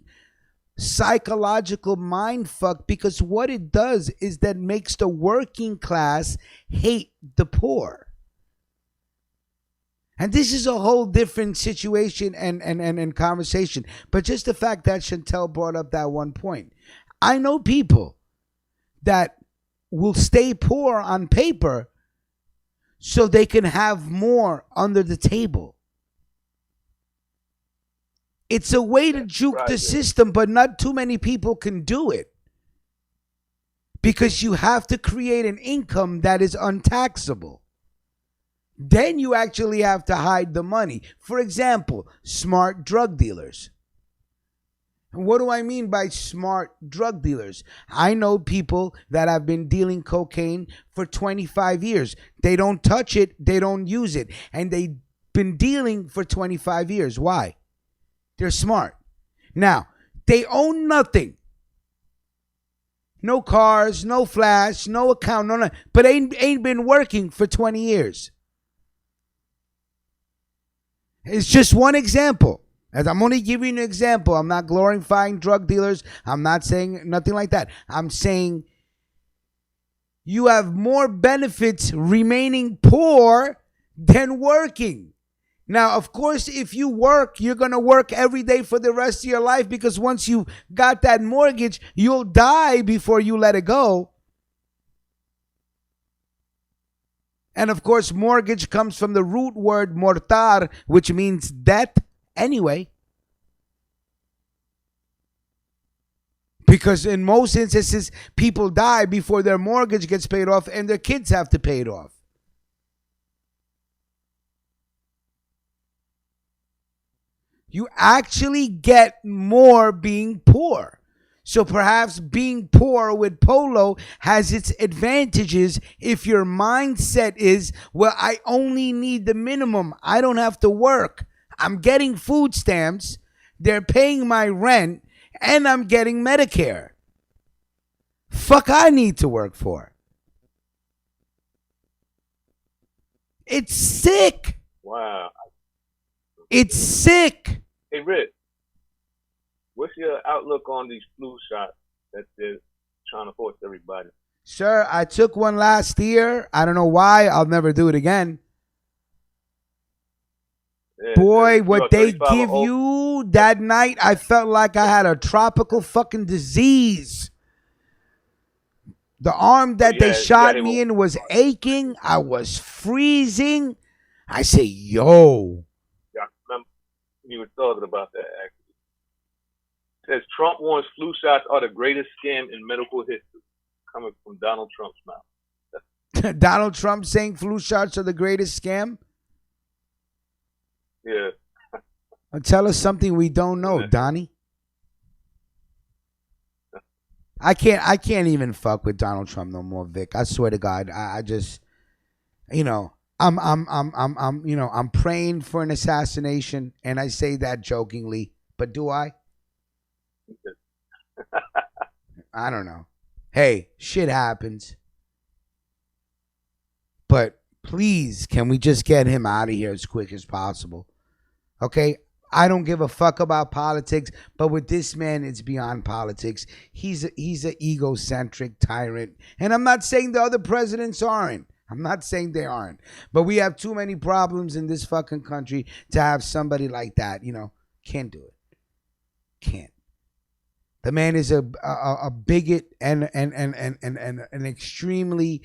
psychological mind fuck, because what it does is that makes the working class hate the poor. And this is a whole different situation and conversation. But just the fact that Chantel brought up that one point. I know people that will stay poor on paper so they can have more under the table. It's a way to juke the system, but not too many people can do it. Because you have to create an income that is untaxable. Then you actually have to hide the money. For example, smart drug dealers. And what do I mean by smart drug dealers? I know people that have been dealing cocaine for 25 years. They don't touch it. They don't use it. And they've been dealing for 25 years. Why? They're smart. Now, they own nothing. No cars, no flash, no account, no, but ain't been working for 20 years. It's just one example. As I'm only giving you an example. I'm not glorifying drug dealers. I'm not saying nothing like that. I'm saying you have more benefits remaining poor than working. Now, of course, if you work, you're going to work every day for the rest of your life, because once you got that mortgage, you'll die before you let it go. And of course, mortgage comes from the root word mortar, which means debt anyway. Because in most instances, people die before their mortgage gets paid off and their kids have to pay it off. You actually get more being poor. So perhaps being poor with polo has its advantages if your mindset is, well, I only need the minimum. I don't have to work. I'm getting food stamps. They're paying my rent. And I'm getting Medicare. Fuck I need to work for. It's sick. Wow. It's sick. Hey, Rick, what's your outlook on these flu shots that they're trying to force everybody? Sir, I took one last year. I don't know why. I'll never do it again. Yeah, boy, what they give you that night, I felt like I had a tropical fucking disease. The arm that they shot me in was aching. I was freezing. I say, yo. Yeah, I remember you were talking about that, actually. It says Trump warns flu shots are the greatest scam in medical history, coming from Donald Trump's mouth. Donald Trump saying flu shots are the greatest scam? Yeah. Tell us something we don't know, Donnie. I can't even fuck with Donald Trump no more, Vic. I swear to God. I just, I'm praying for an assassination, and I say that jokingly, but do I? I don't know. Hey, shit happens. But please, can we just get him out of here as quick as possible? Okay? I don't give a fuck about politics, but with this man, it's beyond politics. He's an egocentric tyrant. And I'm not saying the other presidents aren't. I'm not saying they aren't. But we have too many problems in this fucking country to have somebody like that, can't do it. Can't. The man is a bigot and an extremely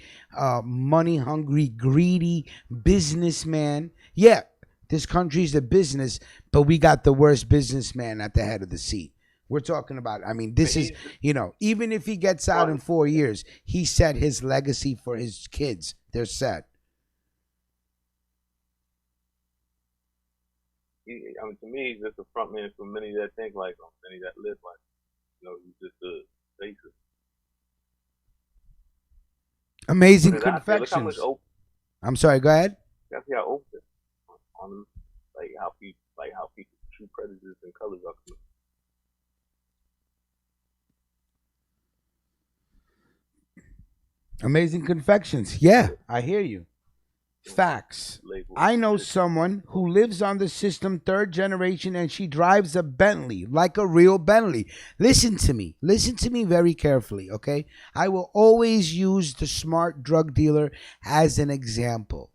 money hungry, greedy businessman. Yeah, this country's a business, but we got the worst businessman at the head of the seat. We're talking about, this is, even if he gets out in 4 years, he set his legacy for his kids. They're set. To me, he's just a front man for many that think like him, many that live like him. He's just a basis. Amazing confections. I'm sorry, go ahead. That's how open on how people true prejudice and colors are coming. Amazing confections. Yeah, I hear you. Facts. I know someone who lives on the system, third generation, and she drives a Bentley, like a real Bentley. Listen to me. Listen to me very carefully, okay? I will always use the smart drug dealer as an example.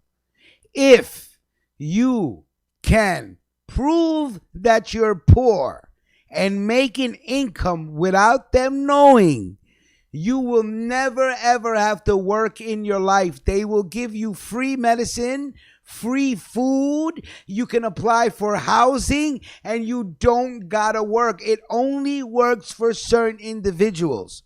If you can prove that you're poor and making income without them knowing, you will never ever have to work in your life. They will give you free medicine, free food. You can apply for housing and you don't gotta work. It only works for certain individuals.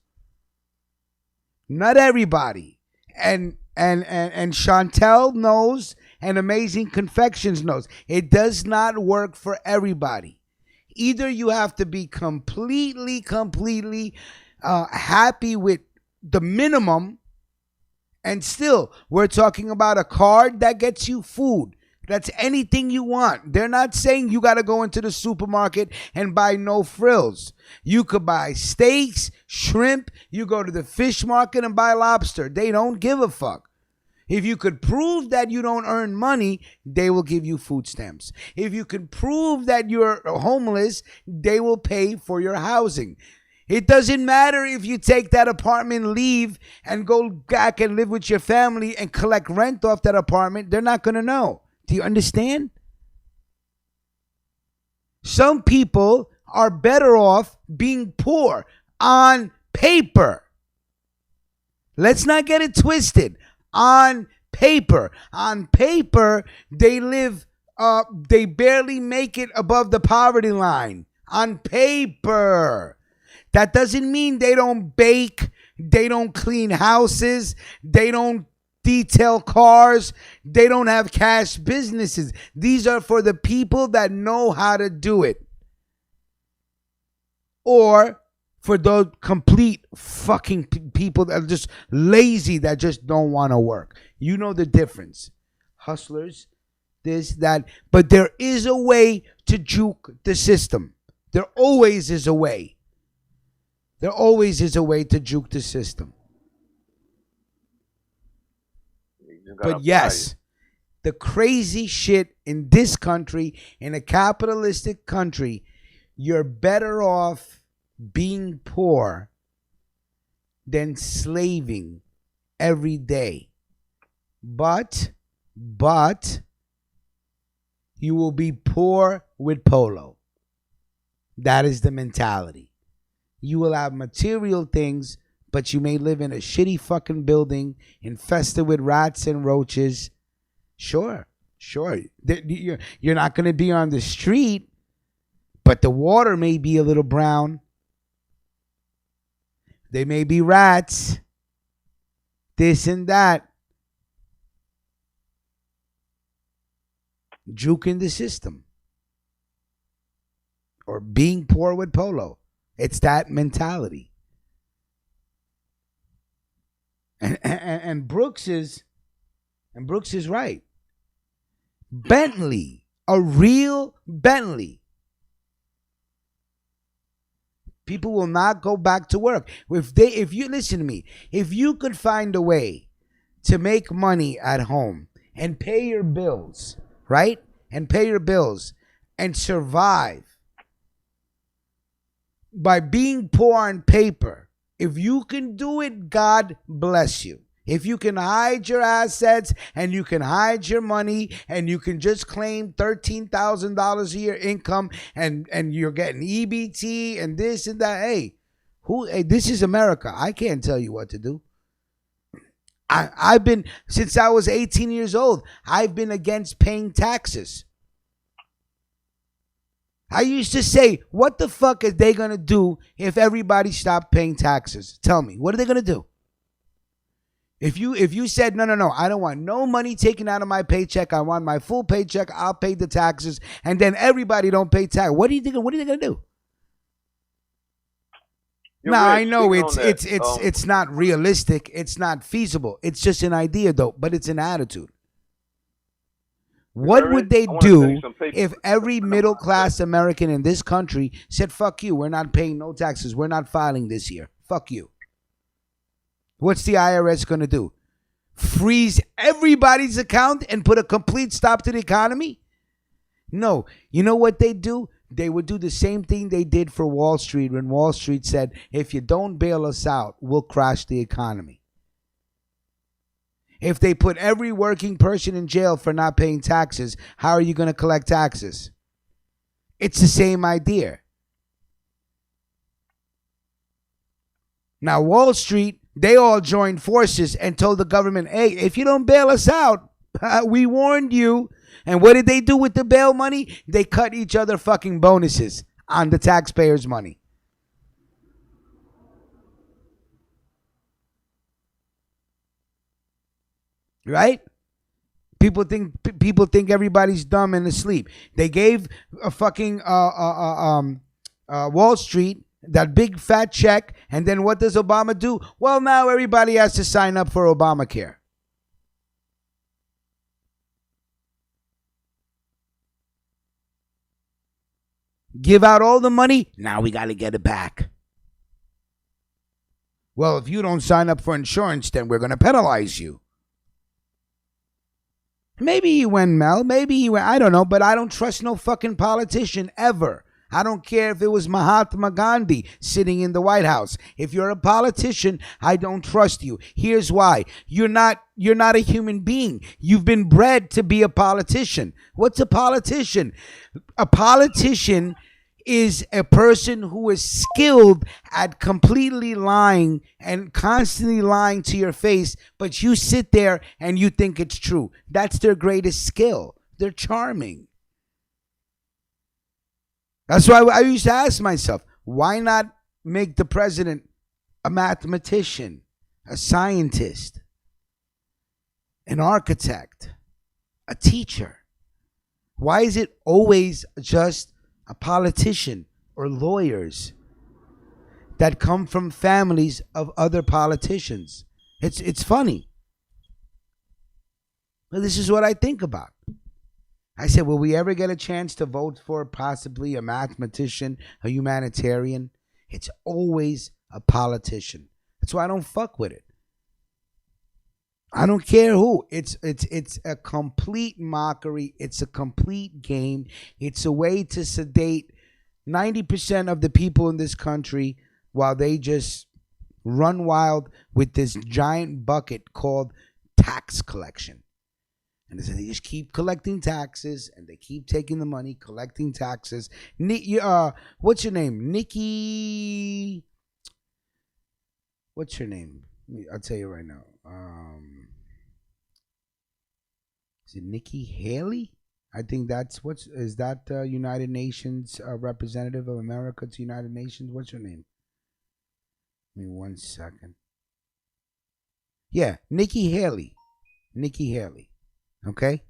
Not everybody. And Chantel knows, and Amazing Confections knows. It does not work for everybody. Either you have to be completely happy with the minimum, and still we're talking about a card that gets you food. That's anything you want. They're not saying you got to go into the supermarket and buy no frills. You could buy steaks, shrimp. You go to the fish market and buy lobster. They don't give a fuck. If you could prove that you don't earn money, they will give you food stamps. If you could prove that you're homeless, they will pay for your housing. It doesn't matter if you take that apartment, leave, and go back and live with your family and collect rent off that apartment. They're not going to know. Do you understand? Some people are better off being poor on paper. Let's not get it twisted. On paper. On paper, they live, they barely make it above the poverty line. On paper. That doesn't mean they don't bake, they don't clean houses, they don't detail cars, they don't have cash businesses. These are for the people that know how to do it. Or for those complete fucking people that are just lazy, that just don't want to work. You know the difference. Hustlers, this, that. But there is a way to juke the system. There always is a way. There always is a way to juke the system. But yes, the crazy shit in this country, in a capitalistic country, you're better off being poor than slaving every day. But you will be poor with polo. That is the mentality. You will have material things, but you may live in a shitty fucking building infested with rats and roaches. Sure. You're not going to be on the street, but the water may be a little brown. There may be rats. This and that. Juking the system. Or being poor with polo. It's that mentality. And Brooks is right. Bentley, a real Bentley. People will not go back to work. If you listen to me, if you could find a way to make money at home and pay your bills, right? And pay your bills and survive by being poor on paper. If you can do it, God bless you. If you can hide your assets and you can hide your money and you can just claim $13,000 a year income and you're getting EBT and this and that, hey, this is America. I can't tell you what to do. I've been, since I was 18 years old, I've been against paying taxes. I used to say, what the fuck are they going to do if everybody stopped paying taxes? Tell me, what are they going to do? If you said, no, I don't want no money taken out of my paycheck. I want my full paycheck. I'll pay the taxes. And then everybody don't pay tax. What are they going to do? Now, I know it's not realistic. It's not feasible. It's just an idea, though, but it's an attitude. What would they do if every middle-class American in this country said, fuck you, we're not paying no taxes, we're not filing this year, fuck you? What's the IRS going to do? Freeze everybody's account and put a complete stop to the economy? No. You know what they do? They would do the same thing they did for Wall Street when Wall Street said, if you don't bail us out, we'll crash the economy. If they put every working person in jail for not paying taxes, how are you going to collect taxes? It's the same idea. Now, Wall Street, they all joined forces and told the government, hey, if you don't bail us out, we warned you. And what did they do with the bail money? They cut each other fucking bonuses on the taxpayers' money. Right? People think everybody's dumb and asleep. They gave a fucking Wall Street that big fat check, and then what does Obama do? Well, now everybody has to sign up for Obamacare. Give out all the money, now we got to get it back. Well, if you don't sign up for insurance, then we're going to penalize you. Maybe he went, Mel. Maybe he went. I don't know, but I don't trust no fucking politician ever. I don't care if it was Mahatma Gandhi sitting in the White House. If you're a politician, I don't trust you. Here's why. You're not a human being. You've been bred to be a politician. What's a politician? A politician is a person who is skilled at completely lying and constantly lying to your face, but you sit there and you think it's true. That's their greatest skill. They're charming. That's why I used to ask myself, why not make the president a mathematician, a scientist, an architect, a teacher? Why is it always just a politician or lawyers that come from families of other politicians? It's funny. But this is what I think about. I said, will we ever get a chance to vote for possibly a mathematician, a humanitarian? It's always a politician. That's why I don't fuck with it. I don't care who. It's a complete mockery. It's a complete game. It's a way to sedate 90% of the people in this country while they just run wild with this giant bucket called tax collection. And they just keep collecting taxes, and they keep taking the money, collecting taxes. What's your name? Nikki. What's your name? I'll tell you right now. Is it Nikki Haley? I think that's is that United Nations representative of America to United Nations? What's her name? Give me 1 second. Yeah, Nikki Haley. Nikki Haley. Okay?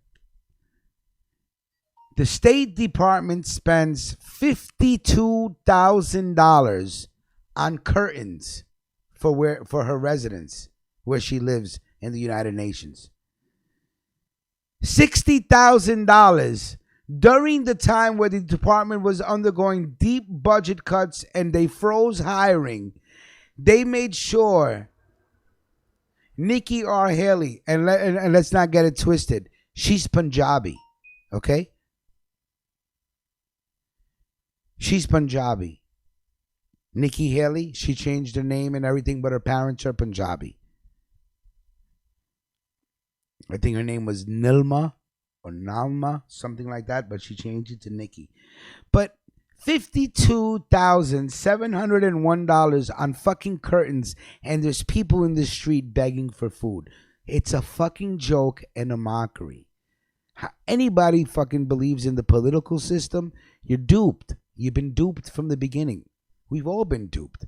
The State Department spends $52,000 on curtains for her residence where she lives in the United Nations. $60,000 during the time where the department was undergoing deep budget cuts and they froze hiring. They made sure Nikki R. Haley, and let's not get it twisted. She's Punjabi, okay? She's Punjabi. Nikki Haley, she changed her name and everything, but her parents are Punjabi. I think her name was Nilma or Nalma, something like that, but she changed it to Nikki. But $52,701 on fucking curtains, and there's people in the street begging for food. It's a fucking joke and a mockery. Anybody fucking believes in the political system, you're duped. You've been duped from the beginning. We've all been duped.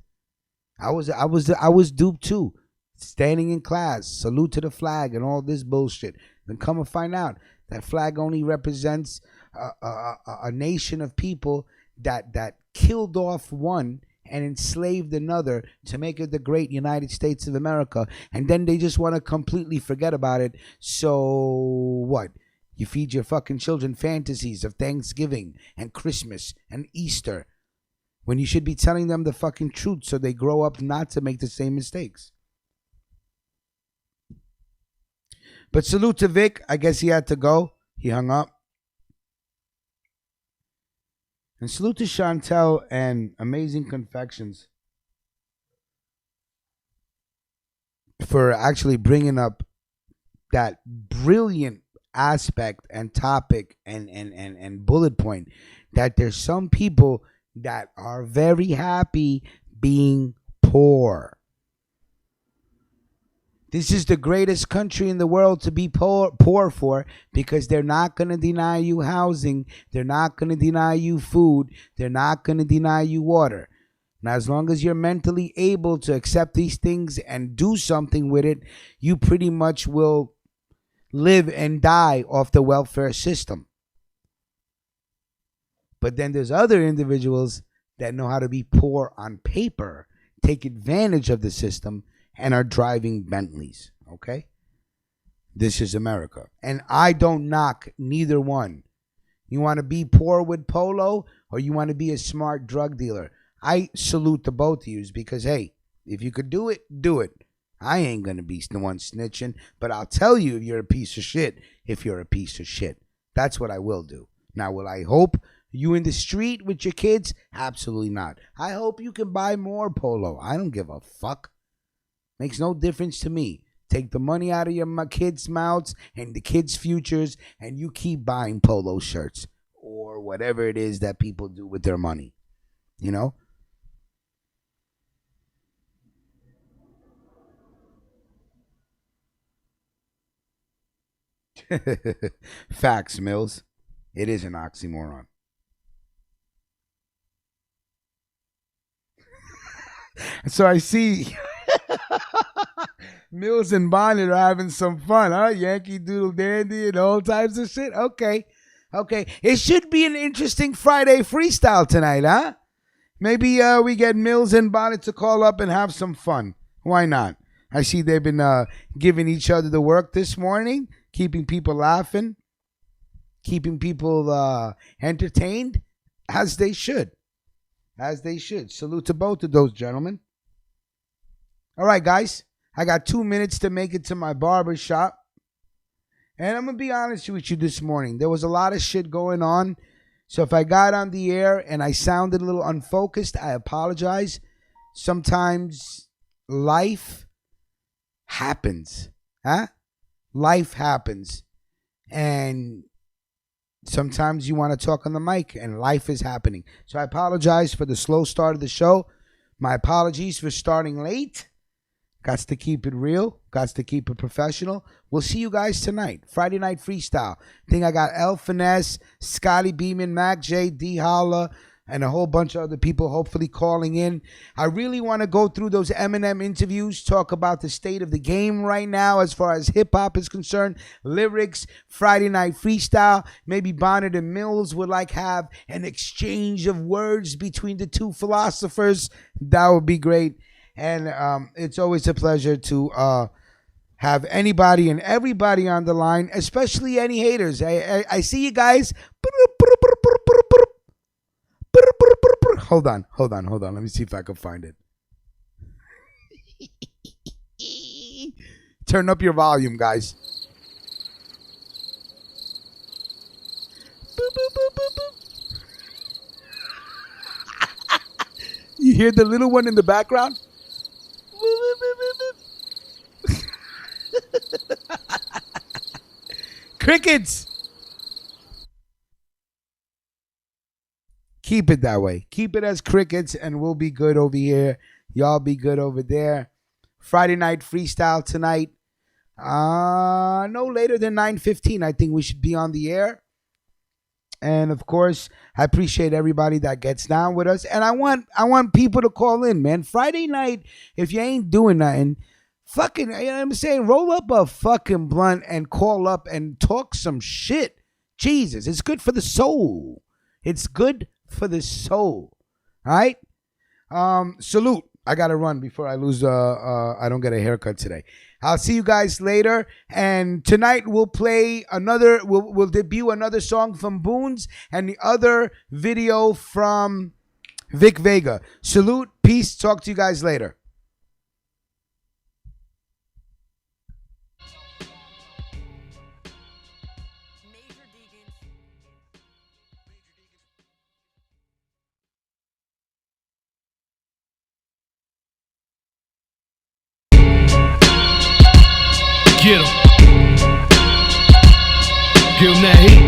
I was duped too. Standing in class, salute to the flag, and all this bullshit. Then come and find out that flag only represents a nation of people that killed off one and enslaved another to make it the great United States of America. And then they just want to completely forget about it. So what? You feed your fucking children fantasies of Thanksgiving and Christmas and Easter when you should be telling them the fucking truth so they grow up not to make the same mistakes. But salute to Vic. I guess he had to go. He hung up. And salute to Chantel and Amazing Confections for actually bringing up that brilliant aspect and topic and bullet point that there's some people that are very happy being poor. This is the greatest country in the world to be poor for, because they're not going to deny you housing. They're not going to deny you food. They're not going to deny you water. Now, as long as you're mentally able to accept these things and do something with it, you pretty much will live and die off the welfare system. But then there's other individuals that know how to be poor on paper, take advantage of the system, and are driving Bentleys, okay? This is America. And I don't knock neither one. You want to be poor with Polo, or you want to be a smart drug dealer? I salute the both of you, because, hey, if you could do it, do it. I ain't going to be the one snitching, but I'll tell you if you're a piece of shit, if you're a piece of shit. That's what I will do. Now, will I hope you in the street with your kids? Absolutely not. I hope you can buy more Polo. I don't give a fuck. Makes no difference to me. Take the money out of your kids' mouths and the kids' futures, and you keep buying Polo shirts or whatever it is that people do with their money. You know? Facts, Mills. It is an oxymoron. So I see Mills and Bonnet are having some fun, huh? Yankee Doodle Dandy and all types of shit. Okay. It should be an interesting Friday freestyle tonight, huh? Maybe we get Mills and Bonnet to call up and have some fun. Why not? I see they've been giving each other the work this morning, keeping people laughing, keeping people entertained, as they should. As they should. Salute to both of those gentlemen. All right, guys. I got 2 minutes to make it to my barber shop. And I'm going to be honest with you this morning. There was a lot of shit going on. So if I got on the air and I sounded a little unfocused, I apologize. Sometimes life happens. Huh? Life happens. And sometimes you want to talk on the mic and life is happening. So I apologize for the slow start of the show. My apologies for starting late. Got to keep it real. Got to keep it professional. We'll see you guys tonight. Friday Night Freestyle. I think I got El Finesse, Scotty Beeman, Mac J, D Holla, and a whole bunch of other people hopefully calling in. I really want to go through those Eminem interviews, talk about the state of the game right now as far as hip-hop is concerned, lyrics, Friday Night Freestyle. Maybe Bonnet and Mills would have an exchange of words between the two philosophers. That would be great. And it's always a pleasure to have anybody and everybody on the line, especially any haters. I see you guys. Hold on. Let me see if I can find it. Turn up your volume, guys. Boop, boop, boop, boop, boop. You hear the little one in the background? Crickets. Keep it that way. Keep it as crickets, and we'll be good over here. Y'all be good over there. Friday night freestyle tonight. No later than 9:15. I think we should be on the air. And of course, I appreciate everybody that gets down with us. And I want people to call in, man. Friday night, if you ain't doing nothing, fucking, you know what I'm saying? Roll up a fucking blunt and call up and talk some shit. Jesus, it's good for the soul. It's good for the soul. All right? Salute. I gotta run before I lose. I don't get a haircut today. I'll see you guys later. And tonight we'll play another. We'll debut another song from Boons and the other video from Vic Vega. Salute. Peace. Talk to you guys later. Get him. Give him that heat.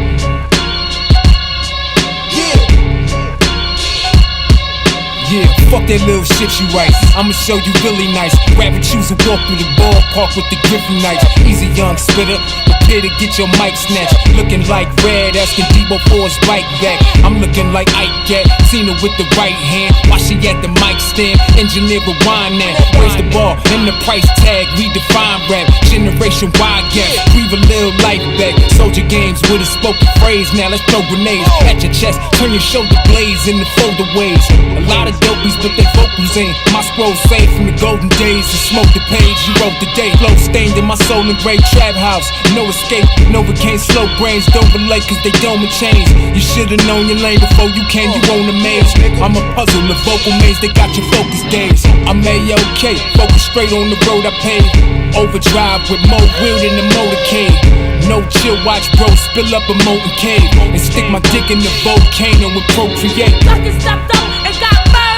Yeah, fuck that little shit you write. I'ma show you really nice. Grab and choose a walk through the ballpark with the Griffin Knights. Easy young spitter, prepare to get your mic snatched. Looking like Red, asking Debo for his bike back. I'm looking like Ike Cat, seen her with the right hand while she at the mic stand. Engineer rewind that. Raise the bar and the price tag. Redefine rap, generation wide gap. Breathe a little life back. Soldier games with a spoken phrase. Now let's throw grenades at your chest. Turn your shoulder blades into foldaways. A lot of dopies, but they vocals ain't. My scroll saved from the golden days. And smoke the page, you wrote the day. Flow stained in my soul in great trap house. No escape, Novocaine, slow brains. Don't relate cause they don't change. You should've known your lane before you came, you own a maze. I'm a puzzle, a vocal maze, they got your focus days. I'm A-OK, focus straight on the road I paved. Overdrive with more wheel than the motorcade. No chill, watch bro spill up a molten cave. And stick my dick in the volcano and procreate. Fucking stopped up and got murdered.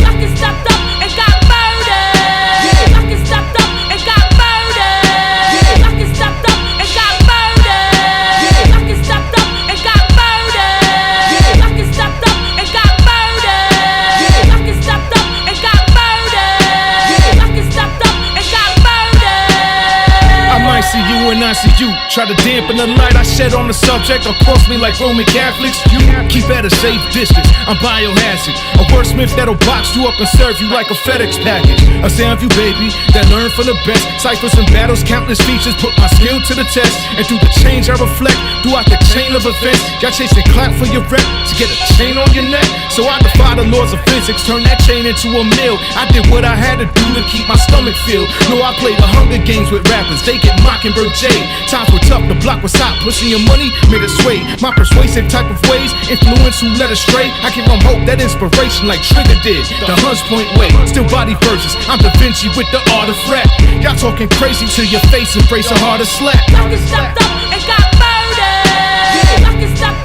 Fucking stopped up and got murdered. Fucking stopped up and got murdered. Fucking stopped up and got murdered. Fucking stopped up and got murdered. Fucking stopped up and got murdered. Fucking stopped up and got murdered. Fucking stopped up and got murdered. I might see you and I see you. Try to dampen the light I shed on the subject, or cross me like Roman Catholics. You keep at a safe distance. I'm biohazard, a wordsmith that'll box you up and serve you like a FedEx package. A sound view baby that learned from the best. Ciphers and battles, countless features, put my skill to the test. And through the change I reflect, throughout the chain of events. Y'all chasing clap for your rep to get a chain on your neck. So I defy the laws of physics, turn that chain into a meal. I did what I had to do to keep my stomach filled. No, I played the Hunger Games with rappers, they get Mockingbird Jade. Times were tough, the block was hot, pussy and money made it sway. My persuasive type of ways influence who led astray. I give them hope, that inspiration like Trigger did. The Hunts Point way, still body verses. I'm Da Vinci with the art of rap. Y'all talking crazy to your face, embrace a harder slap. Fucking stopped up and got murdered. Fucking stopped